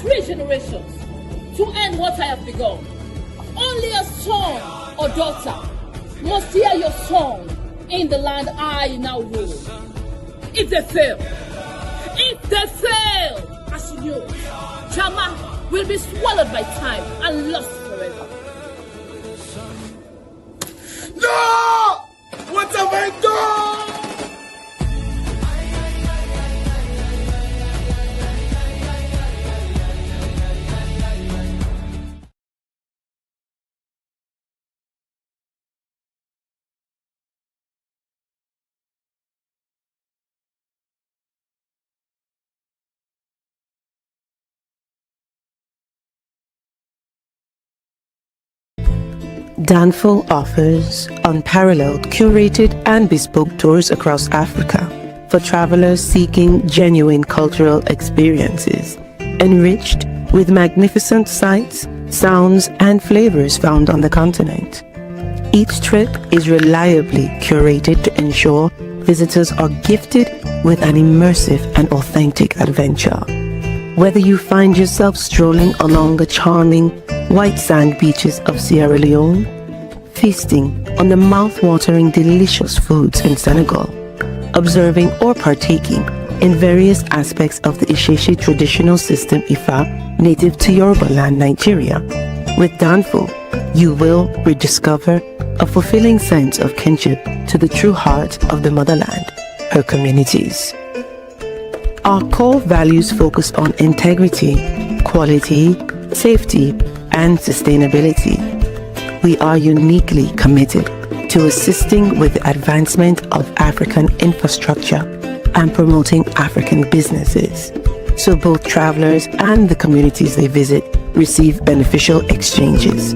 3 generations to end what I have begun. Only a son or daughter must hear your song in the land I now rule. If they fail, as you know, Jama will be swallowed by time and lost forever. No! What have I done? Danfo offers unparalleled, curated, and bespoke tours across Africa for travelers seeking genuine cultural experiences, enriched with magnificent sights, sounds, and flavors found on the continent. Each trip is reliably curated to ensure visitors are gifted with an immersive and authentic adventure. Whether you find yourself strolling along the charming white sand beaches of Sierra Leone, feasting on the mouth-watering delicious foods in Senegal, observing or partaking in various aspects of the Isheshe traditional system Ifa native to Yoruba land, Nigeria, with Danfo, you will rediscover a fulfilling sense of kinship to the true heart of the motherland, her communities. Our core values focus on integrity, quality, safety, and sustainability. We are uniquely committed to assisting with the advancement of African infrastructure and promoting African businesses, so both travelers and the communities they visit receive beneficial exchanges.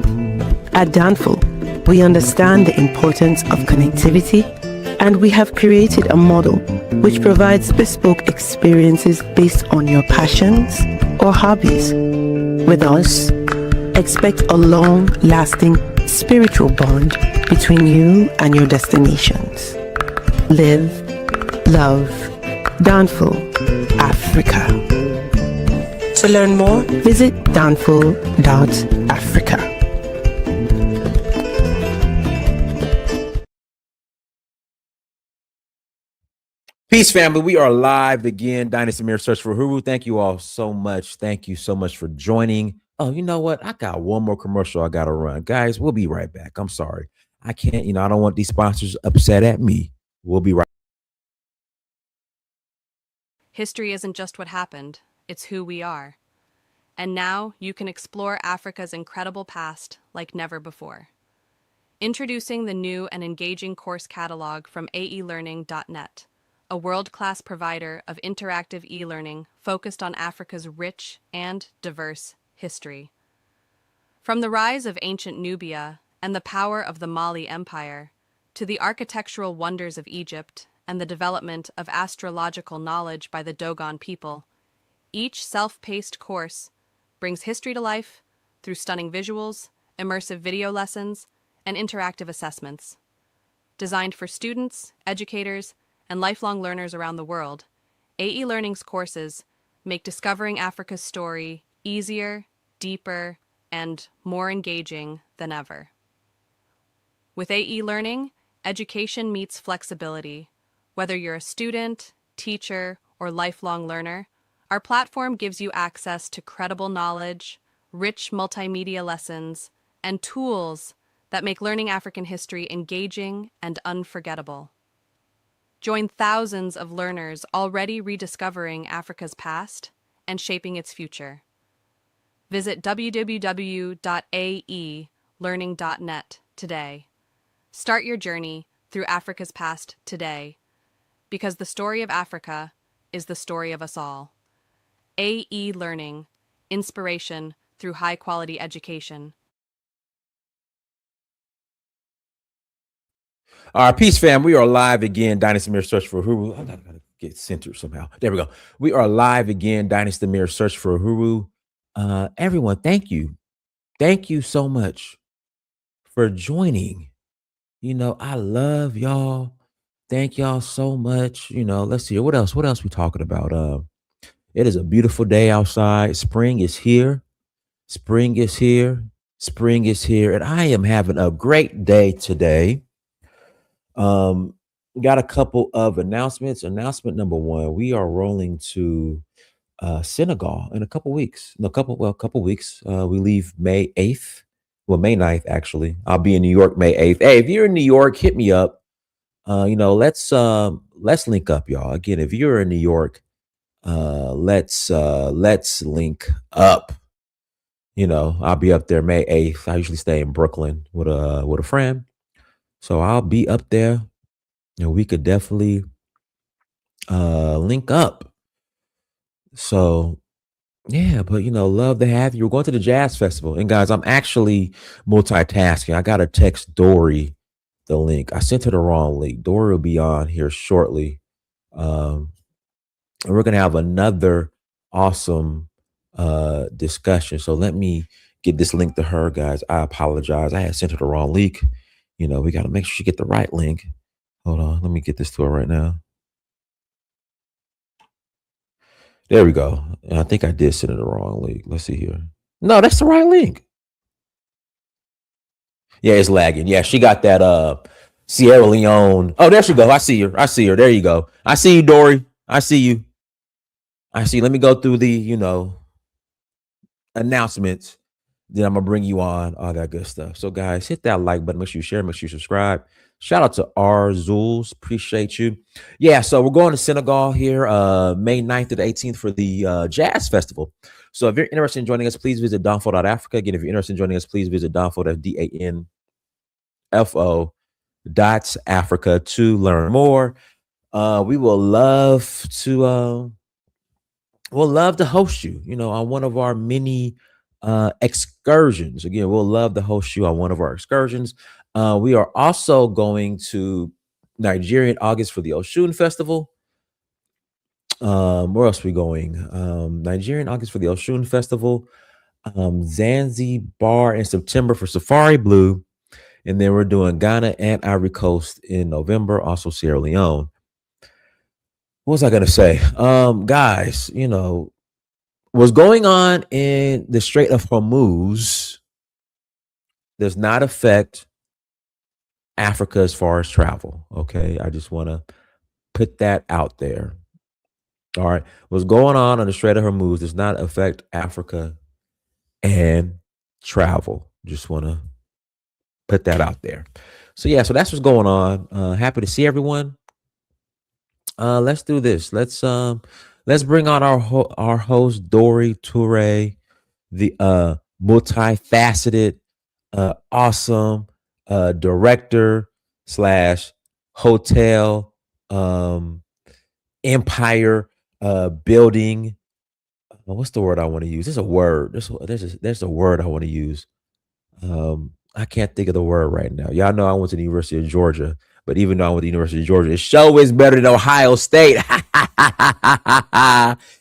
At Danfo, we understand the importance of connectivity, and we have created a model which provides bespoke experiences based on your passions or hobbies. With us, expect a long-lasting spiritual bond between you and your destinations. Live, love, Danfo.Africa. To learn more, visit Danfo.Africa. Peace, family. We are live again. Dynasty Mirror Search for Huru. Thank you all so much. Thank you so much for joining. Oh, you know what? I got one more commercial I got to run. Guys, we'll be right back. I'm sorry. I can't, I don't want these sponsors upset at me. We'll be right. History isn't just what happened, it's who we are. And now you can explore Africa's incredible past like never before. Introducing the new and engaging course catalog from aelearning.net, a world-class provider of interactive e-learning focused on Africa's rich and diverse history. From the rise of ancient Nubia and the power of the Mali Empire, to the architectural wonders of Egypt and the development of astrological knowledge by the Dogon people, each self-paced course brings history to life through stunning visuals, immersive video lessons, and interactive assessments. Designed for students, educators, and lifelong learners around the world, AE Learning's courses make discovering Africa's story easier, deeper, and more engaging than ever. With AE Learning, education meets flexibility. Whether you're a student, teacher, or lifelong learner, our platform gives you access to credible knowledge, rich multimedia lessons, and tools that make learning African history engaging and unforgettable. Join thousands of learners already rediscovering Africa's past and shaping its future. Visit www.aelearning.net today. Start your journey through Africa's past today, because the story of Africa is the story of us all. AE Learning, inspiration through high-quality education. All right, peace, fam. We are live again. Dynasty Mirror Search for Huru. I gotta get centered somehow. There we go. We are live again. Dynasty Mirror Search for Huru. Everyone, thank you. Thank you so much for joining. I love y'all. Thank y'all so much. Let's see. What else we talking about? It is a beautiful day outside. Spring is here. Spring is here. Spring is here. And I am having a great day today. Um, got a couple of announcements. Announcement number one, we are rolling to Senegal in a couple weeks. No, couple weeks. We leave May 8th. Well, May 9th, actually. I'll be in New York May 8th. Hey, if you're in New York, hit me up. Let's link up, y'all. Again, if you're in New York, let's link up. I'll be up there May 8th. I usually stay in Brooklyn with a friend. So I'll be up there and we could definitely link up. So yeah, but love to have you. We're going to the jazz festival. And guys, I'm actually multitasking. I gotta text Dori the link. I sent her the wrong link. Dori will be on here shortly. And we're gonna have another awesome discussion. So let me get this link to her, guys. I apologize. I had sent her the wrong link. We gotta make sure she get the right link. Hold on, let me get this to her right now. There we go. And I think I did send her the wrong link. Let's see here. No, that's the right link. Yeah, it's lagging. Yeah, she got that Sierra Leone. Oh, there she go. I see her. There you go. I see you, Dori. I see you. Let me go through the, announcements. Then I'm gonna bring you on, all that good stuff. So guys, hit that like button, make sure you share, make sure you subscribe. Shout out to R Zuls, appreciate you. Yeah, so we're going to Senegal here, May 9th to the 18th for the Jazz Festival. So if you're interested in joining us, please visit Danfo.africa. Again, if you're interested in joining us, please visit Danfo, that's DANFO.Africa to learn more. We will love to host you, on one of our many excursions. Again, we'll love to host you on one of our excursions. We are also going to Nigeria in August for the Oshun Festival. Where else are we going? Nigeria in August for the Oshun Festival. Zanzibar in September for Safari Blue. And then we're doing Ghana and Ivory Coast in November, also Sierra Leone. What was I going to say? Guys, what's going on in the Strait of Hormuz does not affect Africa as far as travel. Okay. I just want to put that out there. All right. What's going on the Strait of Hormuz does not affect Africa and travel. Just want to put that out there. So yeah, so that's what's going on. Happy to see everyone. Let's do this. Let's bring on our host Dori Massey-Turay, the multifaceted, awesome director / hotel empire building. What's the word I want to use? There's a word. There's a word I want to use. I can't think of the word right now. Y'all know I went to the University of Georgia, but even though I went to the University of Georgia, it show is better than Ohio State.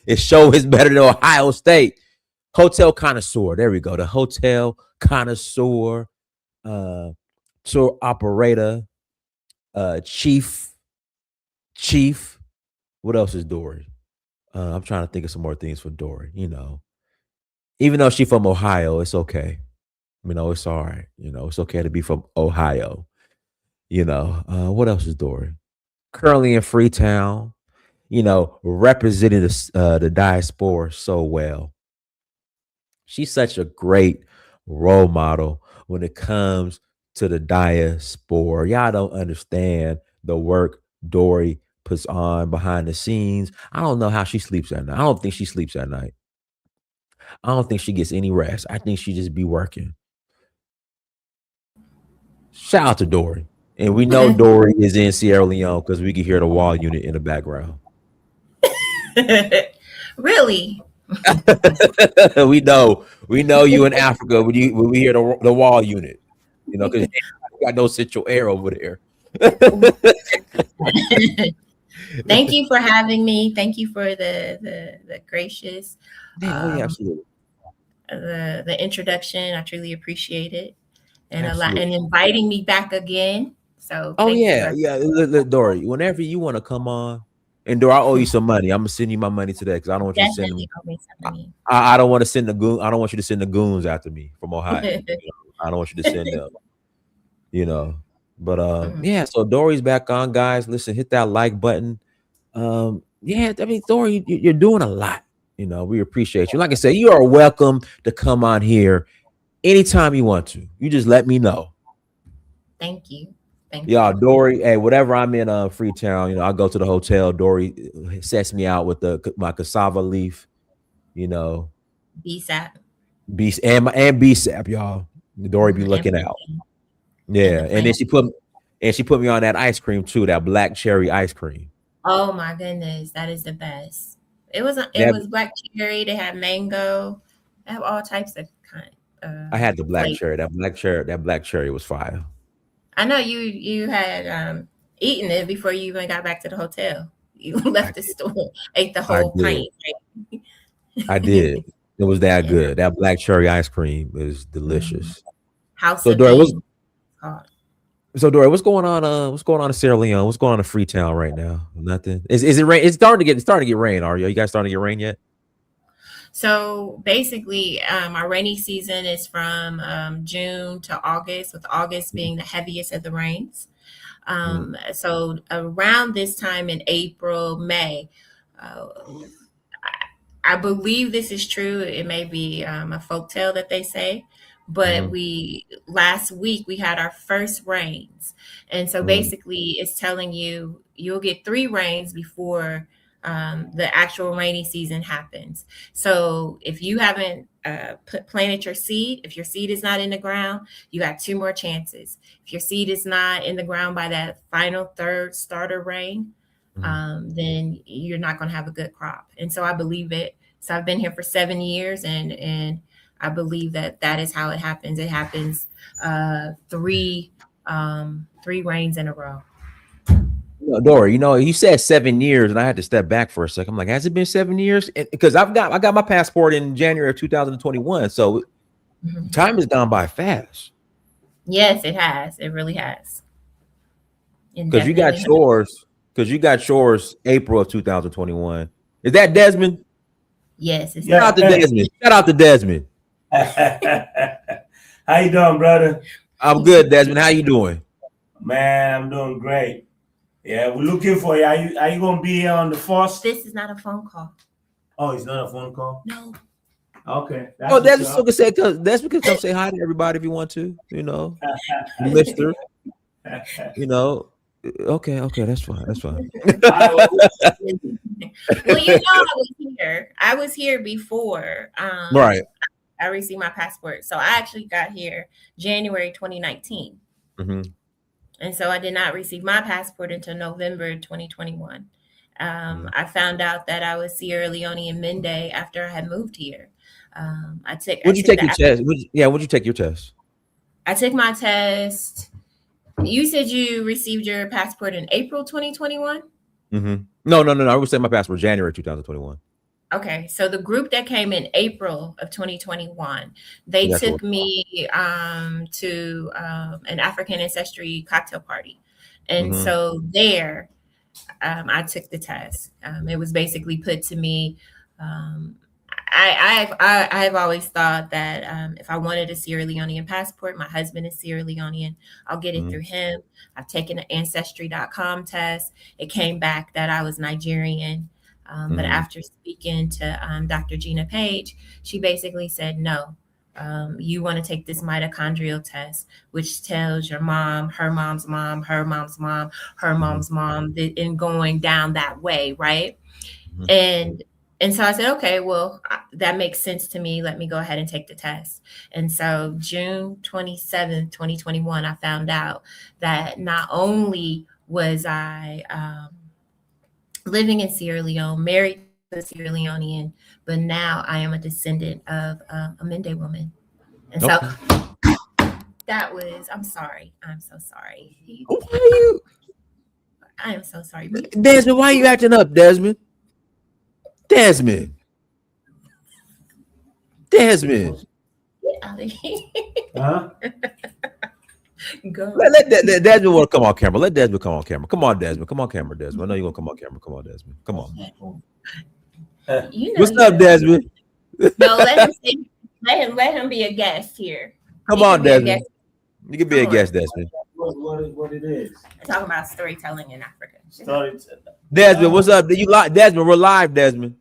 It show is better than Ohio State. Hotel connoisseur. There we go. The hotel connoisseur, tour operator, chief. What else is Dori? I'm trying to think of some more things for Dori. Even though she's from Ohio, it's okay. It's all right. It's okay to be from Ohio. What else is Dori? Currently in Freetown, representing the diaspora so well. She's such a great role model when it comes to the diaspora. Y'all don't understand the work Dori puts on behind the scenes. I don't know how she sleeps at night. I don't think she sleeps at night. I don't think she gets any rest. I think she just be working. Shout out to Dori. And we know Dori is in Sierra Leone because we can hear the wall unit in the background. Really? we know you in Africa when we hear the wall unit, because you got no central air over there. Thank you for having me. Thank you for the gracious, absolutely. The introduction. I truly appreciate it, and and inviting me back again. So yeah, Dori. Whenever you want to come on, And Dora, I owe you some money. I'm gonna send you my money today because I don't want you to send them. Definitely owe me some money. I don't want to send the goon. I don't want you to send the goons after me from Ohio. I don't want you to send them. But Mhm. yeah. So Dory's back on, guys. Listen, hit that like button. Yeah. I mean, Dory, you're doing a lot. We appreciate you. Like I said, you are welcome to come on here anytime you want to. You just let me know. Thank you. Thank Yeah, you. Dory. Hey, whatever I'm in Freetown, I go to the hotel. Dory sets me out with my cassava leaf. BSAP. Beast and BSAP, y'all. Dory be And looking out. plantain. And the Yeah, and then plantain. she put me on that ice cream too, that black cherry ice cream. Oh my goodness, that is the best. It That was black cherry. They had mango. They have all types of I had the black flavor. cherry. That black cherry was fire. I know you had eaten it before you even got back to the hotel. You left the store, ate the I whole did. pint. Right? I did. It was that Yeah. good. That black cherry ice cream is Mhm. delicious. House So of Dory, Beans called. What's going on? What's going on in Sierra Leone? What's going on in Freetown right now? Nothing. Is it rain? It's starting to get rain. Are you guys starting to get rain yet? So basically, our rainy season is from June to August, with August being the heaviest of the rains. Mm-hmm. So around this time in April, May, uh, I believe this is true. It may be a folk tale that they say, but Mm-hmm. we last week we had our first rains, and so Mm-hmm. basically it's telling you you'll get 3 rains before the actual rainy season happens. So if you haven't planted your seed, if your seed is not in the ground, you got 2 more chances. If your seed is not in the ground by that final third starter rain, Mm-hmm. then you're not going to have a good crop. And so I believe it. So I've been here for 7 years, and I believe that is how it happens. It happens three rains in a row. Dory, you said 7 years, and I had to step back for a second. I'm like, has it been 7 years? Because I got my passport in January of 2021, so Mhm. time has gone by fast. Yes, it has. It really has. It Because you got definitely has. yours, April of 2021. Is that Desmond? Yes, it's Shout out to Desmond. Desmond. Shout out to Desmond. How you doing, brother? I'm good, Desmond. How you doing? Man, I'm doing great. Yeah, we're looking for you. Are you gonna be here on the 1st? This is not a phone call. Oh, it's not a phone call? No. Okay. Oh, That's Desmond what's still can say, Desmond can come say hi to everybody if you want to. Mister. Okay, that's fine. That's fine. Well, I was here. I was here before Right. I received my passport. So I actually got here January 2019. Mm-hmm. And so I did not receive my passport until November 2021. I found out that I was Sierra Leonean Mende after I had moved here. Would you take your test? Would you take your test? I took my test. You said you received your passport in April 2021? Mm-hmm. No. I would say my passport January 2021. Okay, so the group that came in April of 2021, they That's took what. me to an African ancestry cocktail party, and Mm-hmm. so there I took the test. It was basically put to me. I've always thought that if I wanted a Sierra Leonean passport, my husband is Sierra Leonean, I'll get it Mm-hmm. through him. I've taken an ancestry.com test. It came back that I was Nigerian. But Mm-hmm. after speaking to Dr. Gina Page, she basically said, no, you want to take this mitochondrial test, which tells your mom, her mom's mom, her mom's mom, her mom's mom, and going down that way, right? Mm-hmm. And so I said, okay, well, that makes sense to me. Let me go ahead and take the test. And so June 27th, 2021, I found out that not only was I living in Sierra Leone, married to a Sierra Leonean, but now I am a descendant of a Mende woman. And so Okay. I'm sorry. I'm so sorry. Why are you, I am so sorry. Desmond? Why are you acting up, Desmond? Desmond. Get out of here. Huh? Go. Let Desmond want to come on camera. Let Desmond come on camera. Come on, Desmond. Come on camera, Desmond. I know you're gonna come on camera. Come on, Desmond. Come on. You know What's up, Desmond? No, let him be a guest here. Come He on, can be a Desmond. guest. You can be a guest, Desmond. What it is? I'm talking about storytelling in Africa. Desmond, what's up? You live, Desmond? We're live, Desmond.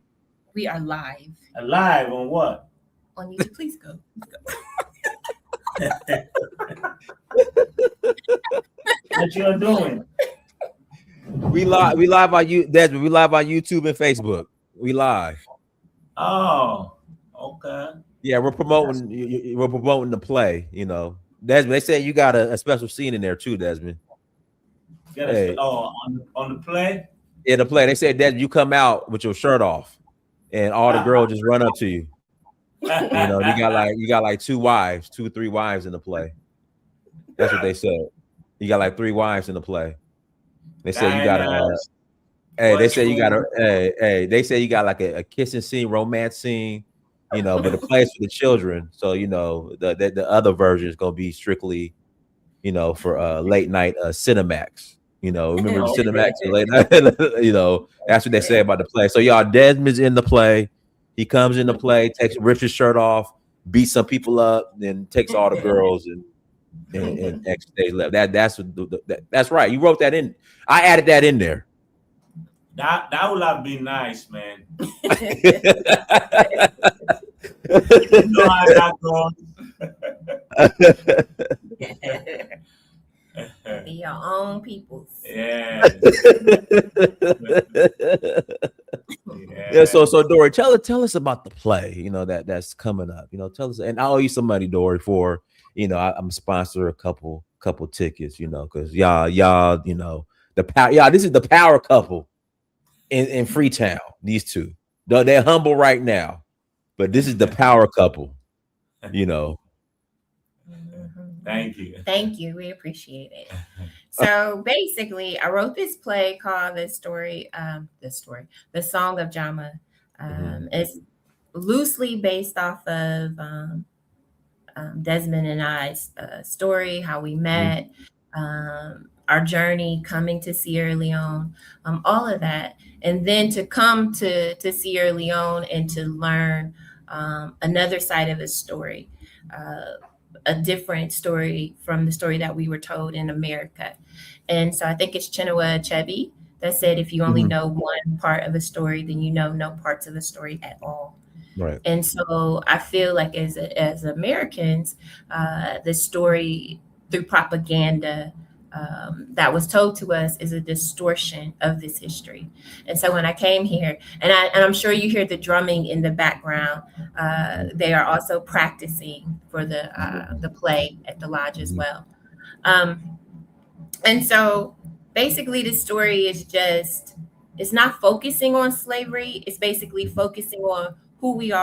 We are live Live on what? on YouTube. Please go. What you're doing? We live on you, Desmond. We live on YouTube and Facebook. We live. Oh, okay. Yeah, we're promoting the play. You know, Desmond. They say you got a special scene in there too, Desmond. Hey. On the play. Yeah, the play. They said, Desmond, you come out with your shirt off, and all the girls just run up to you. You know, you got like 2 or 3 wives in the play. That's what they said. You got like 3 wives in the play. They say you got they say you got like a kissing scene, romance scene, you know, but the play's for the children. So, you know, the other version is gonna be strictly, you know, for late night Cinemax. You know, remember the Cinemax late night, you know, that's what they say about the play. So y'all, Desmond's in the play. He comes in the play, rips his shirt off, beats some people up, then takes all the girls and next day left. That's right. You wrote that in. I added that in there. That would have been nice, man. You know how that goes. Be your own peoples. Yeah. Yeah. So Dori, tell us about the play. You know that's coming up. You know, tell us, and I owe you some money, Dori, for I'm sponsor a couple tickets. You know, because y'all, you know, the power. Yeah, this is the power couple in Freetown. These two, though they're humble right now, but this is the power couple. You know. Thank you. Thank you. We appreciate it. So basically, I wrote this play called The Song of Jama. It's loosely based off of Desmond and I's story, how we met, our journey coming to Sierra Leone, all of that. And then to come to Sierra Leone and to learn another side of the story, a different story from the story that we were told in America. And so I think it's Chinua Achebe that said, if you only know one part of a story, then you know no parts of the story at all. Right. And so I feel like as Americans, the story through propaganda that was told to us is a distortion of this history. And so when I came here, and I'm sure you hear the drumming in the background, they are also practicing for the play at the lodge as well. And so basically the story is it's not focusing on slavery. It's basically focusing on who we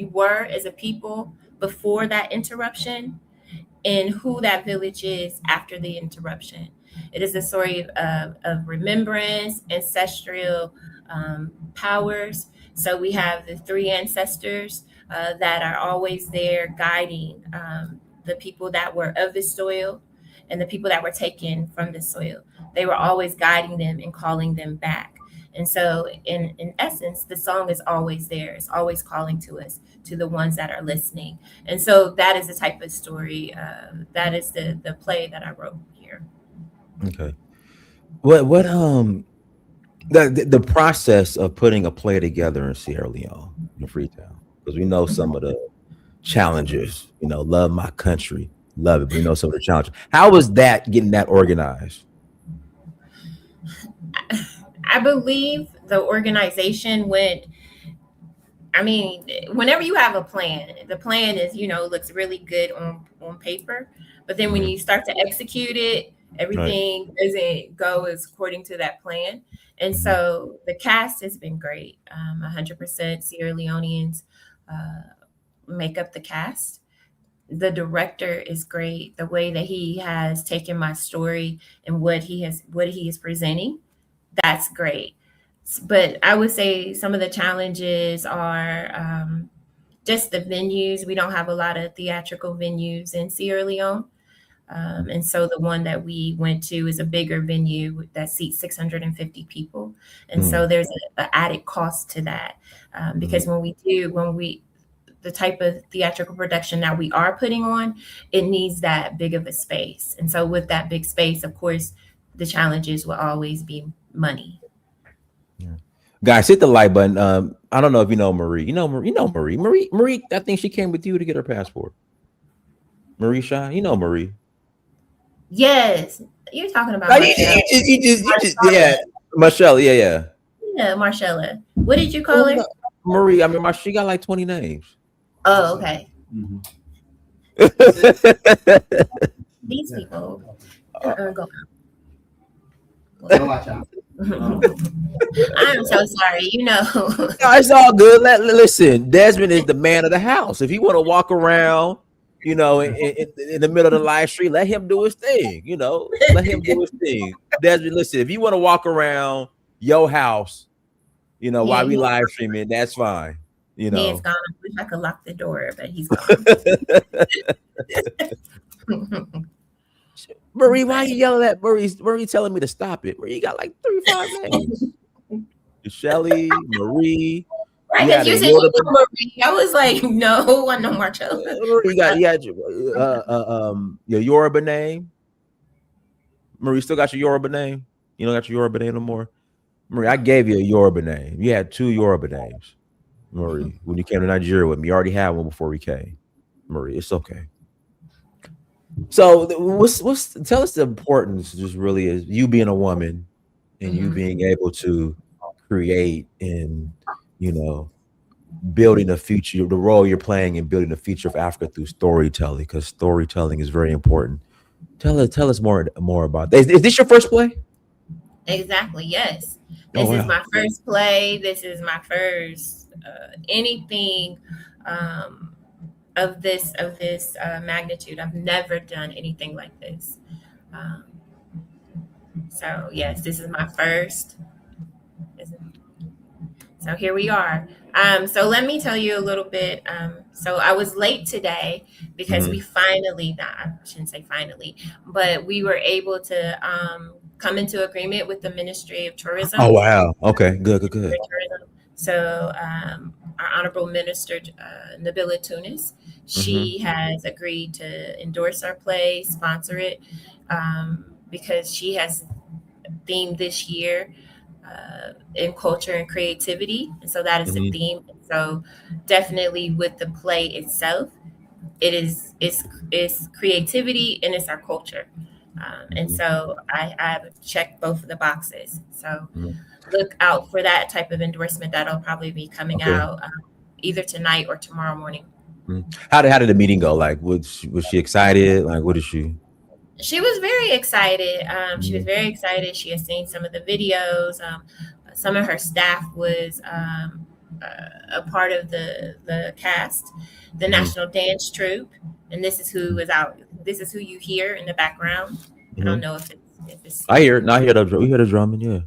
were as a people before that interruption, and who that village is after the interruption. It is a story of remembrance, ancestral powers. So we have the 3 ancestors that are always there guiding the people that were of this soil and the people that were taken from the soil. They were always guiding them and calling them back. And so in essence, the song is always there. It's always calling to us, to the ones that are listening. And so that is the type of story, that is the play that I wrote here. Okay. What the process of putting a play together in Sierra Leone, in Freetown, because we know some of the challenges, you know, love my country, love it. But we know some of the challenges. How was that getting that organized? I believe the organization whenever you have a plan, the plan is, looks really good on paper, but then when you start to execute it, everything doesn't go as according to that plan. And so the cast has been great. 100% Sierra Leoneans make up the cast. The director is great. The way that he has taken my story and what he is presenting, that's great. But I would say some of the challenges are just the venues. We don't have a lot of theatrical venues in Sierra Leone. And so the one that we went to is a bigger venue that seats 650 people. And so there's an added cost to that, because the type of theatrical production that we are putting on, it needs that big of a space. And so with that big space, of course, the challenges will always be money. Yeah. Guys, hit the like button. I don't know if you know Marie. You know Marie. Marie, I think she came with you to get her passport. Marie Shaw, you know Marie. Yes, you're talking about You just yeah. Marcella, yeah. Yeah, Marcella. What did you call her? Marie. I mean, she got like 20 names. Oh, okay. These people go. Watch out. I'm so sorry. No, it's all good. Listen, Desmond is the man of the house. If he want to walk around, in the middle of the live stream, let him do his thing. Let him do his thing. Desmond, listen, if you want to walk around your house, while we live streaming, that's fine. He's gone. I wish I could lock the door, but he's gone. Marie, why are you yelling at Marie telling me to stop it? Marie, you got like 3-5 names. Shelly, Marie. Right, because you said you know Marie. I was like, no, I know Marcella. You got your Yoruba name. Marie, still got your Yoruba name? You don't got your Yoruba name no more? Marie, I gave you a Yoruba name. You had 2 Yoruba names, Marie, when you came to Nigeria with me. You already had one before we came. Marie, it's okay. So tell us the importance just really is you being a woman and you being able to create and building a future, the role you're playing in building the future of Africa through storytelling, because storytelling is very important. Tell us more about that. Is this your first play? Exactly, yes. This is my first play. This is my first anything of this magnitude. I've never done anything like this. So yes, this is my first. So here we are. So let me tell you a little bit. So I was late today because we finally, I shouldn't say finally, but we were able to come into agreement with the Ministry of Tourism. Oh, wow. Okay, good. So our Honorable Minister, Nabila Tunis, she has agreed to endorse our play, sponsor it, because she has themed this year in culture and creativity. And so that is the theme. So definitely with the play itself, it's creativity and it's our culture. And so I checked both of the boxes. So look out for that type of endorsement. That'll probably be coming out either tonight or tomorrow morning. How did the meeting go? Like, was she excited? Like, what is she? She was very excited. She was very excited. She has seen some of the videos. Some of her staff was a part of the cast, the National Dance Troupe, and this is who is out. This is who you hear in the background. I don't know if it's. I hear it. I hear we hear the drumming. Yeah.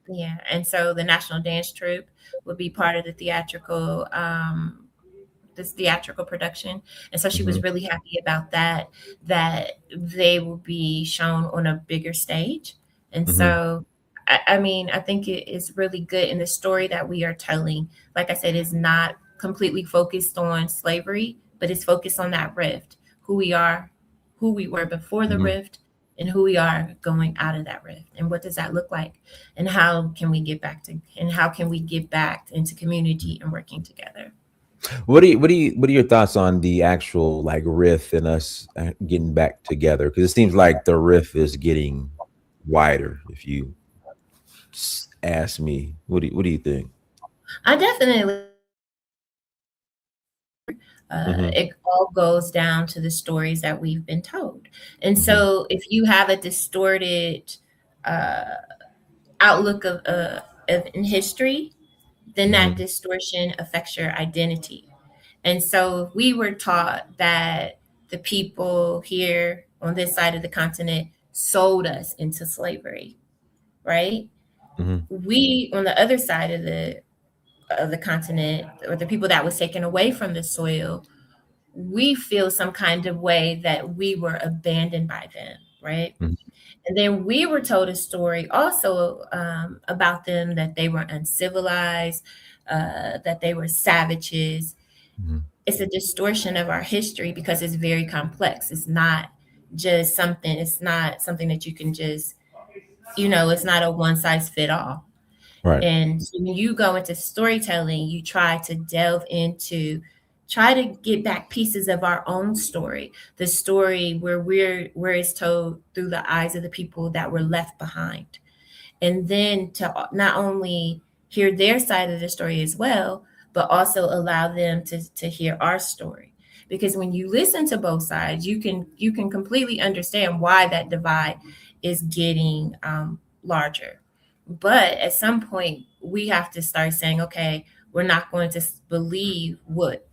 Yeah, and so the National Dance Troupe will be part of the theatrical. This theatrical production, and so she was really happy about that they will be shown on a bigger stage. And so I mean, I think it is really good in the story that we are telling. Like I said, is not completely focused on slavery, but it's focused on that rift, who we are, who we were before the rift, and who we are going out of that rift, and what does that look like, and how can we get back into community and working together. What are your thoughts on the actual like riff and us getting back together? Because it seems like the riff is getting wider. If you ask me, what do you think? I definitely. It all goes down to the stories that we've been told, and so if you have a distorted outlook of in history, then that distortion affects your identity. And so we were taught that the people here on this side of the continent sold us into slavery, right? We on the other side of the continent, or the people that was taken away from the soil, we feel some kind of way that we were abandoned by them, right? Mhm. And then we were told a story also about them, that they were uncivilized, that they were savages. Mhm. It's a distortion of our history because it's very complex. It's not it's not something that you can just, it's not a one size fit all. Right. And when you go into storytelling, you try to try to get back pieces of our own story, the story where it's told through the eyes of the people that were left behind. And then to not only hear their side of the story as well, but also allow them to hear our story. Because when you listen to both sides, you can completely understand why that divide is getting larger. But at some point, we have to start saying, okay, we're not going to believe what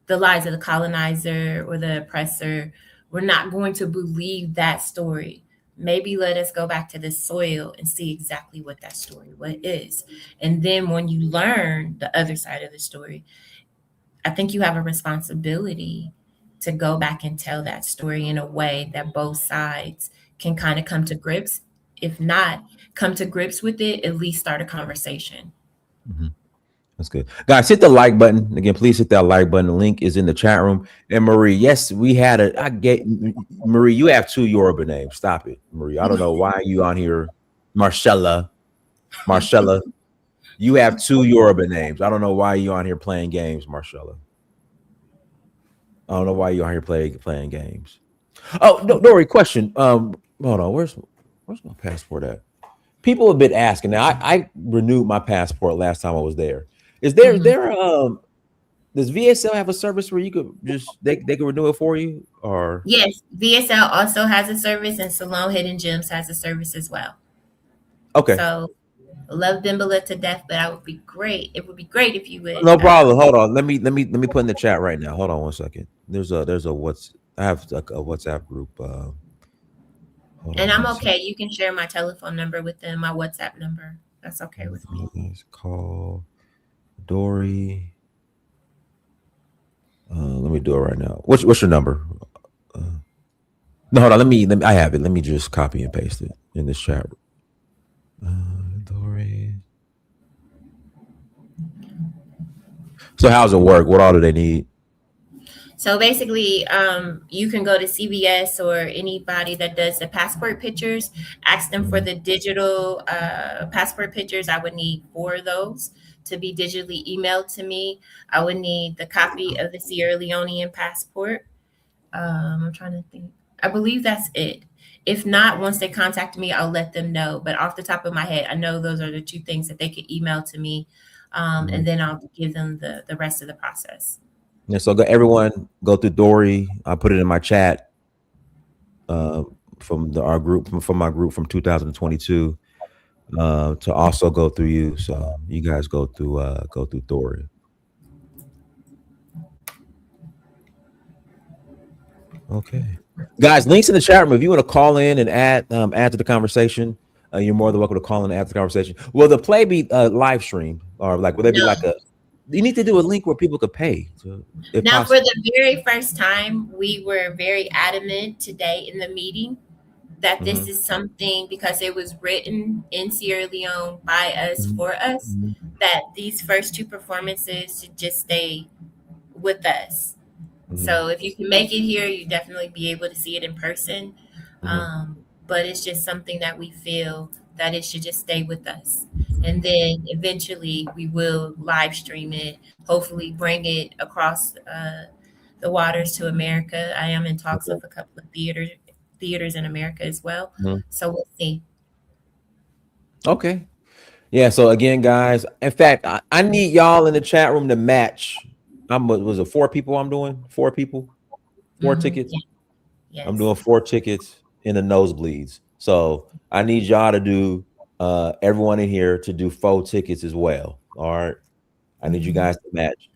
the lies of the colonizer or the oppressor. We're not going to believe that story. Maybe let us go back to the soil and see exactly what that story what is. And then when you learn the other side of the story, I think you have a responsibility to go back and tell that story in a way that both sides can kind of come to grips. If not come to grips with it, at least start a conversation. Mhm. That's good. Guys, hit the like button. Again, please hit that like button. The link is in the chat room. And Marie, yes, we had I get Marie, you have 2 Yoruba names. Stop it, Marie. I don't know why you on here. Marcella, you have 2 Yoruba names. I don't know why you on here playing games, Marcella. I don't know why you on here playing games. Oh, no, Dori, question. Hold on. Where's my passport at? People have been asking. Now, I renewed my passport last time I was there. Is there Mhm. does VSL have a service where you could just they can renew it for you, or Yes, VSL also has a service, and Salon Hidden Gems has a service as well. okay, So love Bimbala to death, but I would be great. It would be great if you would. no problem. Hold on, let me put in the chat right now. Hold on 1 second. There's a I have a WhatsApp group. Hold And on I'm 1 second. okay. You can share my telephone number with them, my WhatsApp number. That's okay with me. Let's call Dori. Let me do it right now. What's your number? No, hold on. Let me. I have it. Let me just copy and paste it in this chat. Dori. So how's it work? What all do they need? So basically, you can go to CVS or anybody that does the passport pictures, ask them for Mhm. the digital passport pictures. I would need 4 of those to be digitally emailed to me. I would need the copy of the Sierra Leonean passport. I'm trying to think. I believe that's it. If not, once they contact me, I'll let them know. But off the top of my head, I know those are the 2 things that they could email to me, Mhm. and then I'll give them the rest of the process. Yeah, so everyone go through Dory. I put it in my chat uh, our group from my group from 2022 to also go through you. So you guys go through Dory. Okay, guys, links in the chat room. If you want to call in and add to the conversation, you're more than welcome to call in and add to the conversation. Will the play be live streamed, or like will there be No. like a? You need to do a link where people could pay, if Now, for possible. the very first time, we were very adamant today in the meeting that this Mhm. is something, because it was written in Sierra Leone by us Mhm. for us, Mhm. that these first 2 performances should just stay with us. Mhm. So if you can make it here, you definitely be able to see it in person. Mhm. But it's just something that we feel that it should just stay with us. And then eventually we will live stream it, hopefully bring it across the waters to America. I am in talks Okay. with a couple of theaters in America as well. Mhm. So we'll see. Okay. Yeah. So again, guys, in fact, I need y'all in the chat room to match. Was it 4 people? I'm doing 4 people, 4 tickets. Yeah, I'm yes. doing 4 tickets in the nosebleeds. So I need y'all to do everyone in here to do 4 tickets as well. All right. I need you Mhm. guys to match.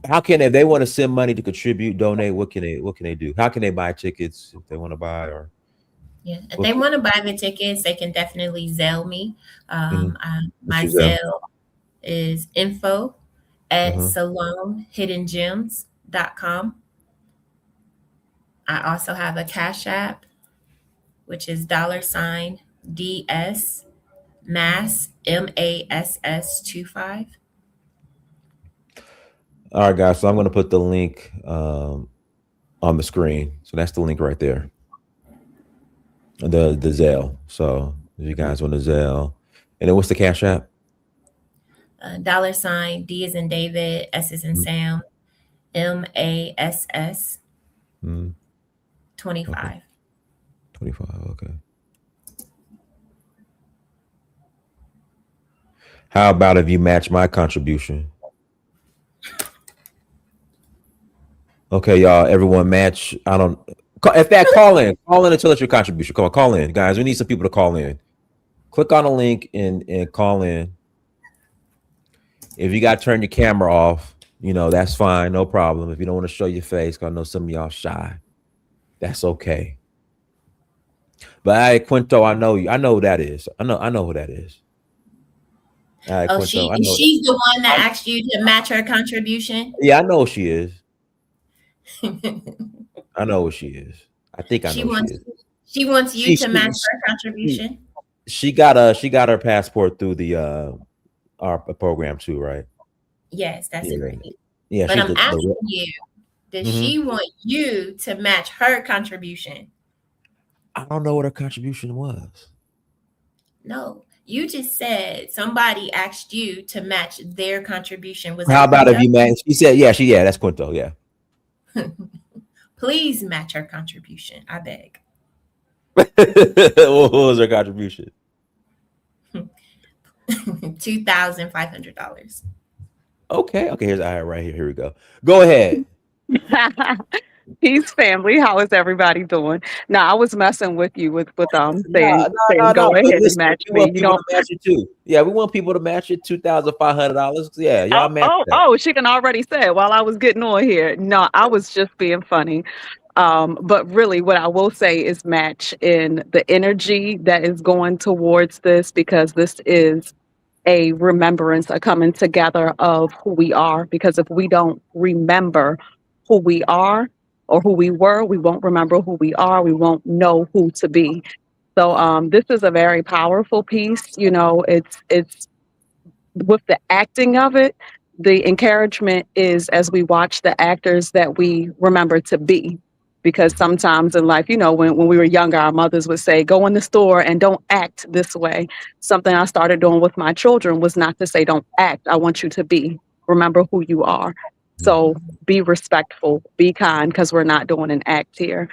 How can if they want to send money to contribute, donate, what can they do? How can they buy tickets if they want to buy or Yeah, if what they want to buy the tickets, they can definitely Zelle me. mhm. What's My your Zelle? Zelle is info at Uh-huh. salonhiddengems.com. Danfo.com. I also have a Cash App, which is $DS Mass MASS 25. All right, guys. So I'm going to put the link on the screen. So that's the link right there. The Zelle. So if you guys want the Zelle, and then what's the Cash App? $D as in David, S as in Sam, MASS 25. Okay. 25. Okay. How about if you match my contribution? Okay, y'all. Everyone match. I don't. In fact, call in and tell us your contribution. Come on, call in, guys. We need some people to call in. Click on the link and call in. If you got to turn your camera off, that's fine, no problem. If you don't want to show your face, because I know some of y'all shy, that's okay. But Quinto, I know you. I know who that is. I know who that is. Quinto, she's the one that asked you to match her contribution. Yeah, I know who she is. I know who she is. I think I know who she is. She wants you to match her contribution. She got her passport through the our program too, right? Yes, that's great. Yeah, but I'm asking you, does she want you to match her contribution? I don't know what her contribution was. No, you just said somebody asked you to match their contribution. How about if you match? She said, yeah, that's Quinto, yeah. Please match her contribution, I beg. What was her contribution? $2,500. Okay. Here's right here. Here we go. Go ahead. Peace, family. How is everybody doing? Now, I was messing with you with saying go ahead and match me. You don't match it too. Yeah, we want people to match it. $2,500. Yeah, y'all match that. Oh, she can already say it while I was getting on here. No, I was just being funny. But really, what I will say is match in the energy that is going towards this, because this is a remembrance, a coming together of who we are. Because if we don't remember who we are or who we were, we won't remember who we are. We won't know who to be. So this is a very powerful piece. It's with the acting of it. The encouragement is, as we watch the actors, that we remember to be. Because sometimes in life, when we were younger, our mothers would say, go in the store and don't act this way. Something I started doing with my children was not to say, don't act. I want you to be. Remember who you are. So be respectful, be kind, because we're not doing an act here.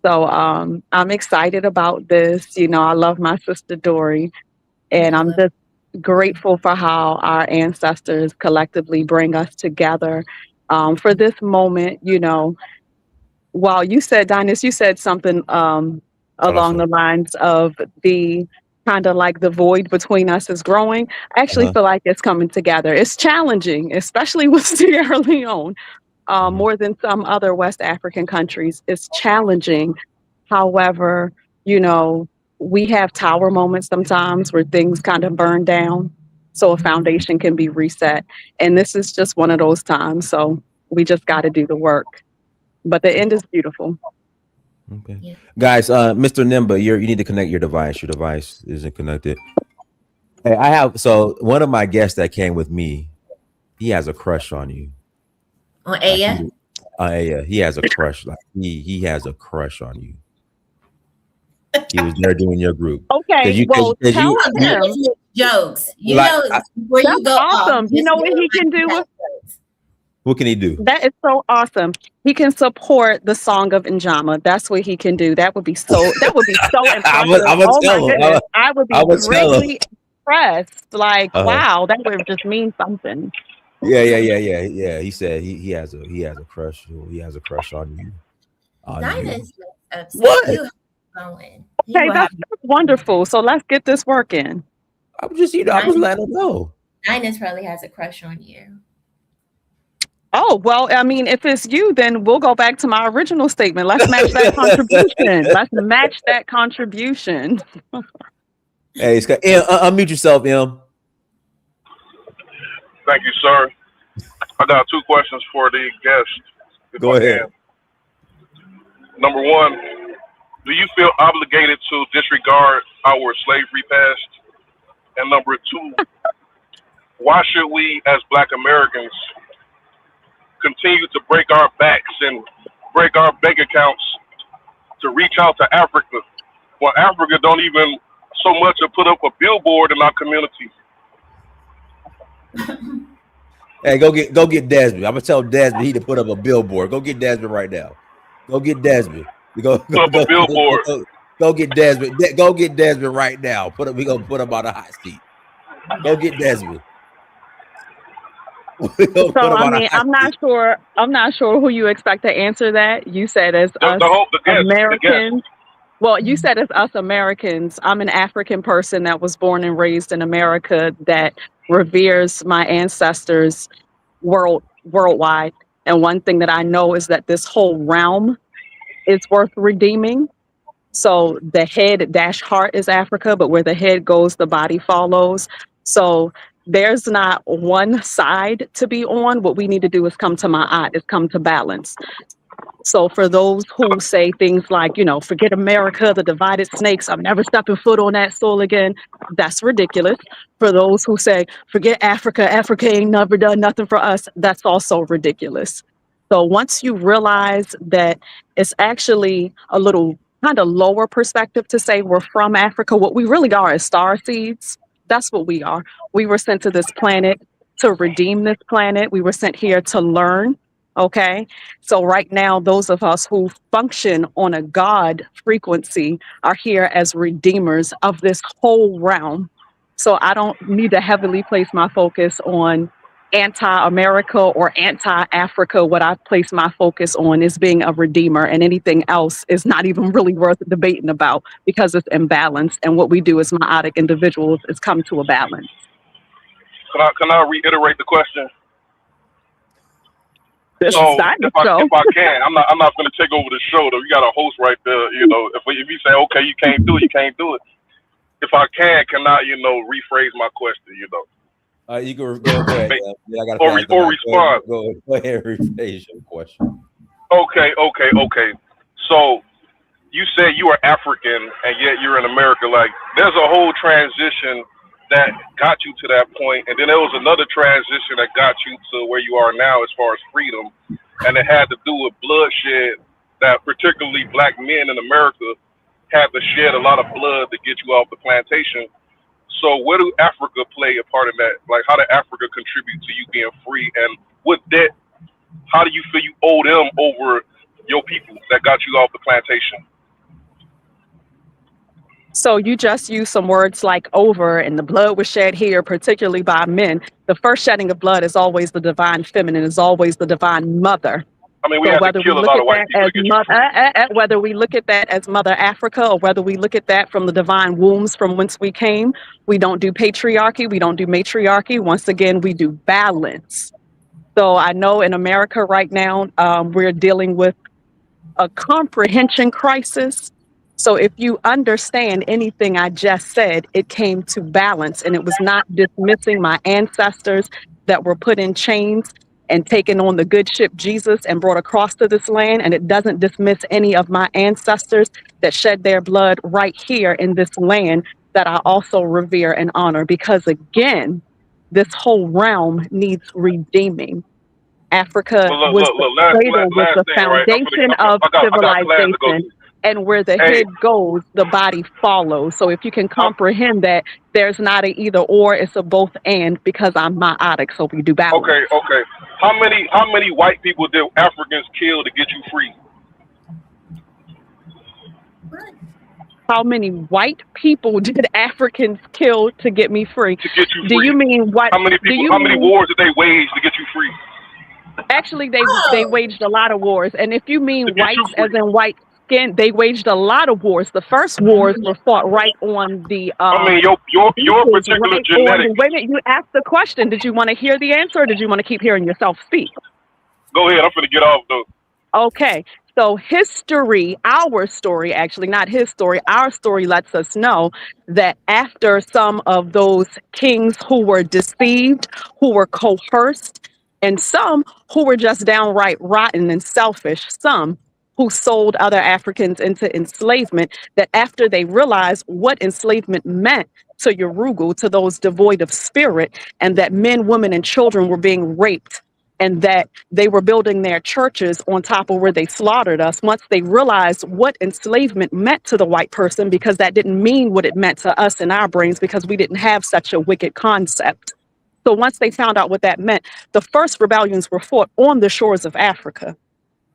So I'm excited about this. I love my sister Dori, and I'm just grateful for how our ancestors collectively bring us together for this moment. While you said, Dinus, you said something along the lines of the kind of like the void between us is growing. I actually feel like it's coming together. It's challenging, especially with Sierra Leone, more than some other West African countries. It's challenging. However, we have tower moments sometimes where things kind of burn down, so a foundation can be reset. And this is just one of those times. So we just got to do the work. But the end is beautiful. Okay, yeah. Guys, Mr. Nimba, you need to connect your device. Your device isn't connected. Hey, one of my guests that came with me, he has a crush on you. On Aya? Aya, he has a crush. Like he has a crush on you. He was there doing your group. Okay, tell him jokes. Where you go awesome. You know what he can do? What can he do? That is so awesome. He can support the Song of Njama. That's what he can do. That would be so impressive. I would be greatly impressed. Like, wow, that would just mean something. Yeah. He said he has a crush. He has a crush on you. What? Okay, that's wonderful. So let's get this work in. I was letting him know. Dinus probably has a crush on you. Oh, well, I mean, if it's you, then we'll go back to my original statement. Let's match that contribution. Hey, Scott, unmute yourself, Em. Thank you, sir. I got two questions for the guest. if Go I ahead. can. Number one, do you feel obligated to disregard our slavery past? And number two, why should we as Black Americans continue to break our backs and break our bank accounts to reach out to Africa when Africa don't even so much as put up a billboard in our community? Hey, go get Desmond. I'm gonna tell Desmond he to put up a billboard. Go get Desmond right now. Go get Desmond. Go Put up a billboard. go get Desmond. Go get Desmond right now. We gonna put him on a hot seat. Go get Desmond. So I mean, I'm not sure who you expect to answer that. You said as us Americans. Well, you said as us Americans. I'm an African person that was born and raised in America that reveres my ancestors worldwide. And one thing that I know is that this whole realm is worth redeeming. So the head dash heart is Africa, but where the head goes, the body follows. So there's not one side to be on. What we need to do is come to Ma'at, is come to balance. So for those who say things like, forget America, the divided snakes, I'm never stepping foot on that soil again, that's ridiculous. For those who say, forget Africa, Africa ain't never done nothing for us, that's also ridiculous. So once you realize that it's actually a little kind of lower perspective to say we're from Africa, what we really are is star seeds. That's what we are. We were sent to this planet to redeem this planet. We were sent here to learn. Okay, so right now, those of us who function on a God frequency are here as redeemers of this whole realm. So I don't need to heavily place my focus on anti-America or anti-Africa. What I place my focus on is being a redeemer, and anything else is not even really worth debating about because it's imbalanced. And what we do as Ma'atic individuals is come to a balance. Can I reiterate the question? If I can, I'm not going to take over the show though. You got a host right there. If you say okay, you can't do it, you can't do it. If I can I rephrase my question? You can go ahead. Or respond. Go ahead, rephrase your question. Okay. So you said you are African and yet you're in America. Like there's a whole transition that got you to that point, and then there was another transition that got you to where you are now as far as freedom, and it had to do with bloodshed that particularly Black men in America had to shed a lot of blood to get you off the plantation. So where do Africa play a part in that? Like how did Africa contribute to you being free, and what debt, how do you feel you owe them over your people that got you off the plantation? So you just used some words like over, and the blood was shed here, particularly by men. The first shedding of blood is always the divine feminine, is always the divine mother. I mean, we had to kill a lot of white people. Whether we look at that as Mother Africa or whether we look at that from the divine wombs from whence we came, we don't do patriarchy, we don't do matriarchy. Once again, we do balance. So I know in America right now, we're dealing with a comprehension crisis. So if you understand anything I just said, it came to balance, and it was not dismissing my ancestors that were put in chains and taken on the good ship Jesus and brought across to this land. And it doesn't dismiss any of my ancestors that shed their blood right here in this land that I also revere and honor, because again, this whole realm needs redeeming. Africa was the foundation of civilization. And where the head goes, the body follows. So if you can comprehend that there's not an either or, it's a both and, because I'm Ma'atic, so we do balance. Okay. How many white people did Africans kill to get you free? How many white people did Africans kill to get me free? To get you free. Do you mean what? How many people? How many wars did they wage to get you free? Actually, they waged a lot of wars. And if you mean whites as in white skin, they waged a lot of wars. The first wars were fought right on the. I mean, your particular right genetics. Wait a minute, you asked the question. Did you want to hear the answer, or did you want to keep hearing yourself speak? Go ahead. I'm going to get off though. Okay. So history, our story, actually not his story, our story lets us know that after some of those kings who were deceived, who were coerced, and some who were just downright rotten and selfish, some who sold other Africans into enslavement, that after they realized what enslavement meant to Yorugu, to those devoid of spirit, and that men, women, and children were being raped, and that they were building their churches on top of where they slaughtered us. Once they realized what enslavement meant to the white person, because that didn't mean what it meant to us in our brains, because we didn't have such a wicked concept. So once they found out what that meant, the first rebellions were fought on the shores of Africa,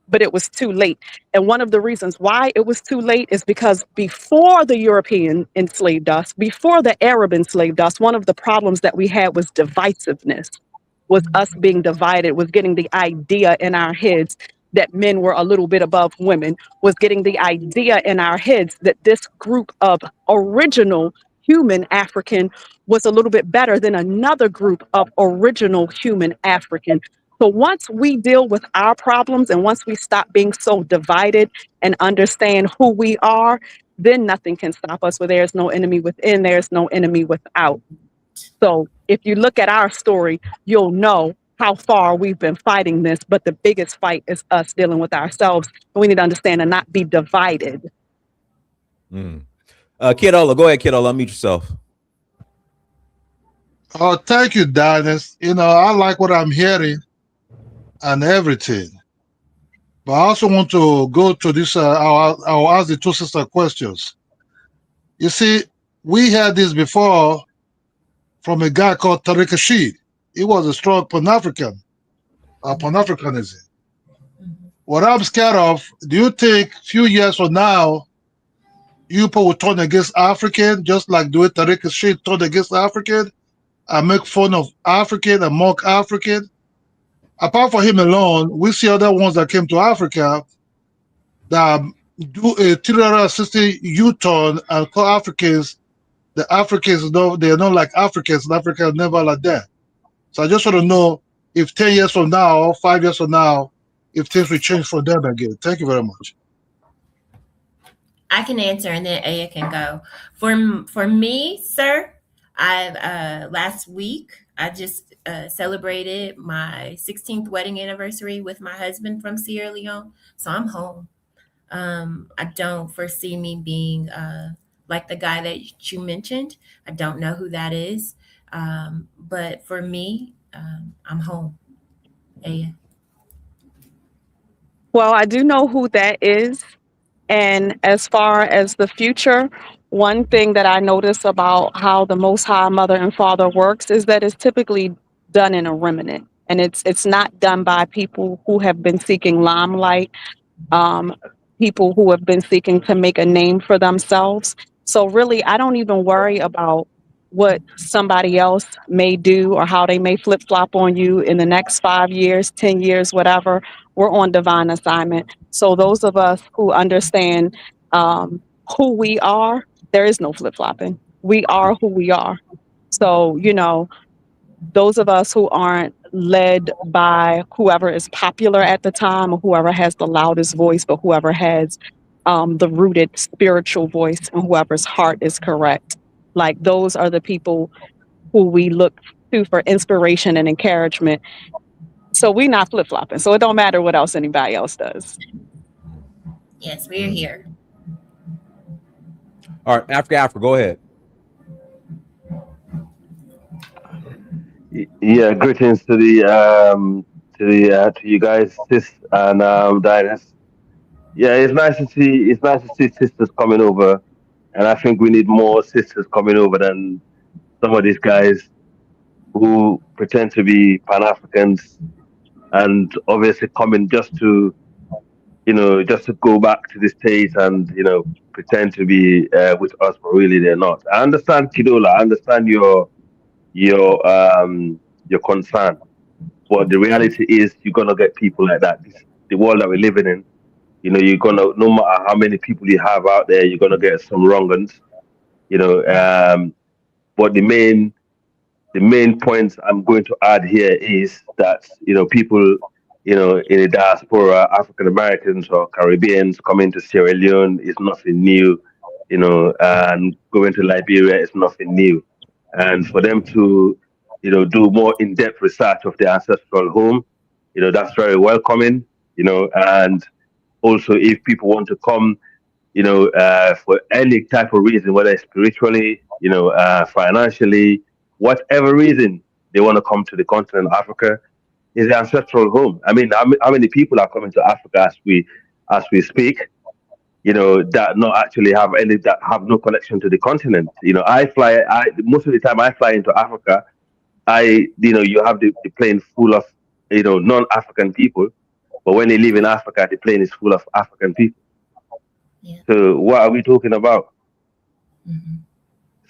but it was too late. And one of the reasons why it was too late is because before the European enslaved us, before the Arab enslaved us, one of the problems that we had was divisiveness, was us being divided, was getting the idea in our heads that men were a little bit above women, was getting the idea in our heads that this group of original human African was a little bit better than another group of original human African. So once we deal with our problems and once we stop being so divided and understand who we are, then nothing can stop us. Where there's no enemy within, there's no enemy without. So if you look at our story, you'll know how far we've been fighting this, but the biggest fight is us dealing with ourselves. We need to understand and not be divided. Kidola, go ahead, Kidola, unmute yourself. Oh, thank you, Dennis. You know, I like what I'm hearing and everything. But I also want to go to this, I'll ask the two sister questions. You see, we had this before from a guy called Tariq Rashid. He was a strong Pan-African, Pan-Africanism. What I'm scared of, do you think a few years from now, you people will turn against African, just like the way Tariq Rashid turned against African, and make fun of African and mock African? Apart from him alone, we see other ones that came to Africa that do a 360 U-turn and call Africans, the Africans, they're not like Africans, and Africa is never like that. So I just want to know if 10 years from now or 5 years from now, if things will change for them again. Thank you very much. I can answer and then Aya can go. For me, sir, last week I just celebrated my 16th wedding anniversary with my husband from Sierra Leone. So I'm home. I don't foresee me being like the guy that you mentioned. I don't know who that is. But for me, I'm home. Aya. Well, I do know who that is. And as far as the future, one thing that I notice about how the Most High Mother and Father works is that it's typically done in a remnant. And it's not done by people who have been seeking limelight, people who have been seeking to make a name for themselves. So really, I don't even worry about what somebody else may do or how they may flip-flop on you in the next 5 years, 10 years, whatever. We're on divine assignment. So those of us who understand who we are, there is no flip-flopping. We are who we are. So, you know, those of us who aren't led by whoever is popular at the time or whoever has the loudest voice, but whoever has the rooted spiritual voice and whoever's heart is correct. Like those are the people who we look to for inspiration and encouragement. So we're not flip-flopping. So it don't matter what else anybody else does. Yes, we're here. All right, Africa, go ahead. Yeah, greetings to you guys, sis and Dinus. Yeah, it's nice to see sisters coming over, and I think we need more sisters coming over than some of these guys who pretend to be Pan-Africans and obviously coming just to go back to the States and pretend to be with us, but really they're not. I understand, Kidola. I understand your concern, but the reality is you're gonna get people like that. The world that we're living in, you're gonna, no matter how many people you have out there, you're gonna get some wrong uns. But the main points I'm going to add here is that people in the diaspora, African Americans or Caribbeans coming to Sierra Leone is nothing new, and going to Liberia is nothing new. And for them to do more in-depth research of their ancestral home. That's very welcoming. And also if people want to come, for any type of reason, whether it's spiritually, financially, whatever reason they want to come to the continent of Africa, is the ancestral home. I mean, how many people are coming to Africa as we speak? That not actually have any, that have no connection to the continent. Most of the time I fly into Africa, you have the plane full of, non-African people, but when they live in Africa, the plane is full of African people. Yeah. So what are we talking about? Mm-hmm.